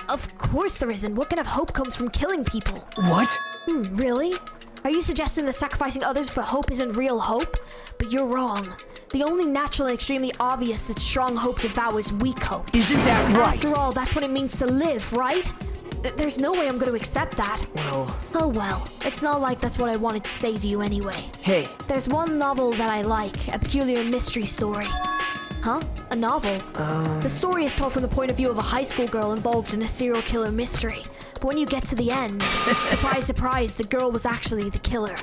Of course there isn't. What kind of hope comes from killing people? What? Really? Are you suggesting that sacrificing others for hope isn't real hope? But you're wrong. The only natural and extremely obvious that strong hope devours weak hope. Isn't that right? After all, that's what it means to live, right? There's no way I'm going to accept that. Well, Oh well, it's not like that's what I wanted to say to you anyway. hey, There's one novel that I like, a peculiar mystery story. Huh? A novel? The story is told from the point of view of a high school girl involved in a serial killer mystery. But when you get to the end, surprise, surprise, the girl was actually the killer.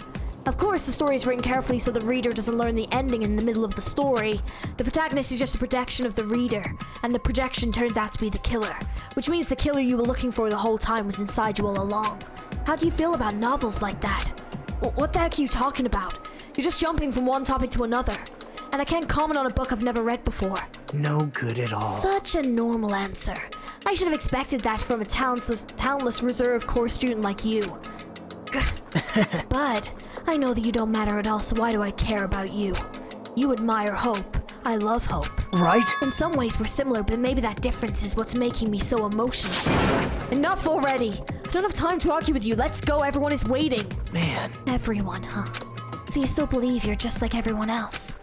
Of course, the story is written carefully so the reader doesn't learn the ending in the middle of the story. The protagonist is just a projection of the reader, and the projection turns out to be the killer, which means the killer you were looking for the whole time was inside you all along. How do you feel about novels like that? What the heck are you talking about? You're just jumping from one topic to another. And I can't comment on a book I've never read before. no good at all. Such a normal answer. I should have expected that from a talentless reserve corps student like you. But I know that you don't matter at all, so why do I care about you? You admire hope. I love hope. Right? In some ways we're similar, but maybe that difference is what's making me so emotional. Enough already! I don't have time to argue with you. Let's go, everyone is waiting. Man, Everyone, huh? So you still believe you're just like everyone else?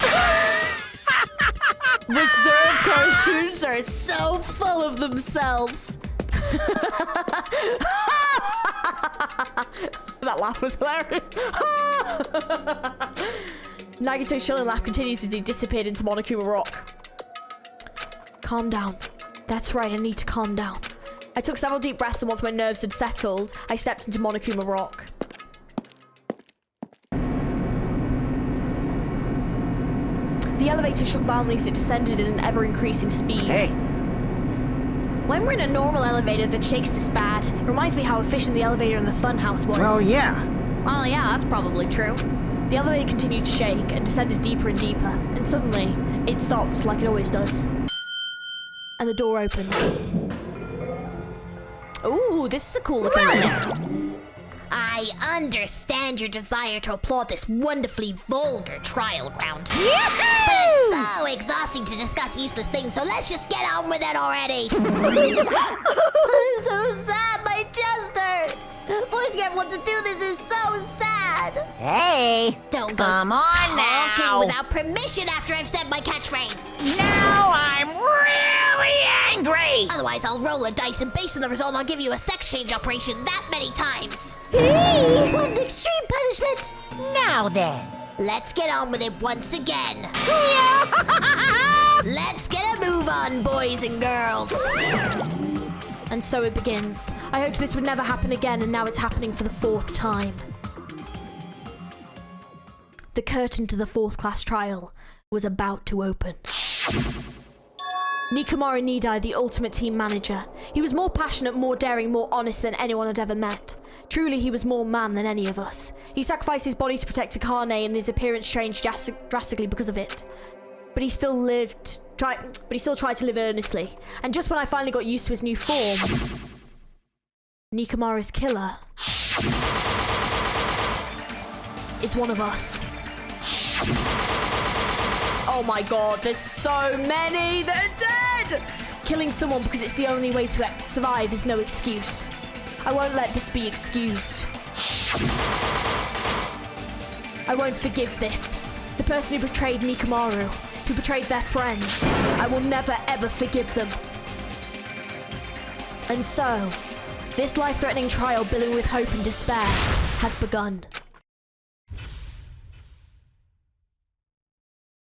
Reserve Corps students are so full of themselves. That laugh was hilarious. Nagito's shilling laugh continues as he disappeared into Monokuma Rock. Calm down. That's right, I need to calm down. I took several deep breaths, and once my nerves had settled, I stepped into Monokuma Rock. The elevator shook violently as it descended at an ever-increasing speed. hey, When we're in a normal elevator that shakes this bad, it reminds me how efficient the elevator in the funhouse was. yeah. Well, yeah, that's probably true. The elevator continued to shake and descended deeper and deeper, and suddenly, it stopped like it always does. And the door opened. Ooh, this is a cool looking one. I understand your desire to applaud this wonderfully vulgar trial ground. But it's so exhausting to discuss useless things, so let's just get on with it already. I'm so sad, my chest hurts. Always get what to do, this is so sad. Hey, Don't go come on talking now. without permission after I've said my catchphrase. Now I'm really angry. Otherwise, I'll roll a dice, and based on the result, I'll give you a sex change operation that many times. Hey, What an extreme punishment! now then. Let's get on with it once again. Let's get a move on, boys and girls. And so it begins. I hoped this would never happen again, and now it's happening for the 4th time. The curtain to the 4th class trial was about to open. Nikamura Nidai, the ultimate team manager. He was more passionate, more daring, more honest than anyone I'd ever met. Truly, he was more man than any of us. He sacrificed his body to protect Akane, and his appearance changed drastically because of it. But he still tried to live earnestly. And just when I finally got used to his new form, Nikamura's killer is one of us. Oh my god, there's so many! They're dead! Killing someone because it's the only way to survive is no excuse. I won't let this be excused. I won't forgive this. The person who betrayed Mikamaru, who betrayed their friends. I will never ever forgive them. And so, this life-threatening trial billing with hope and despair has begun.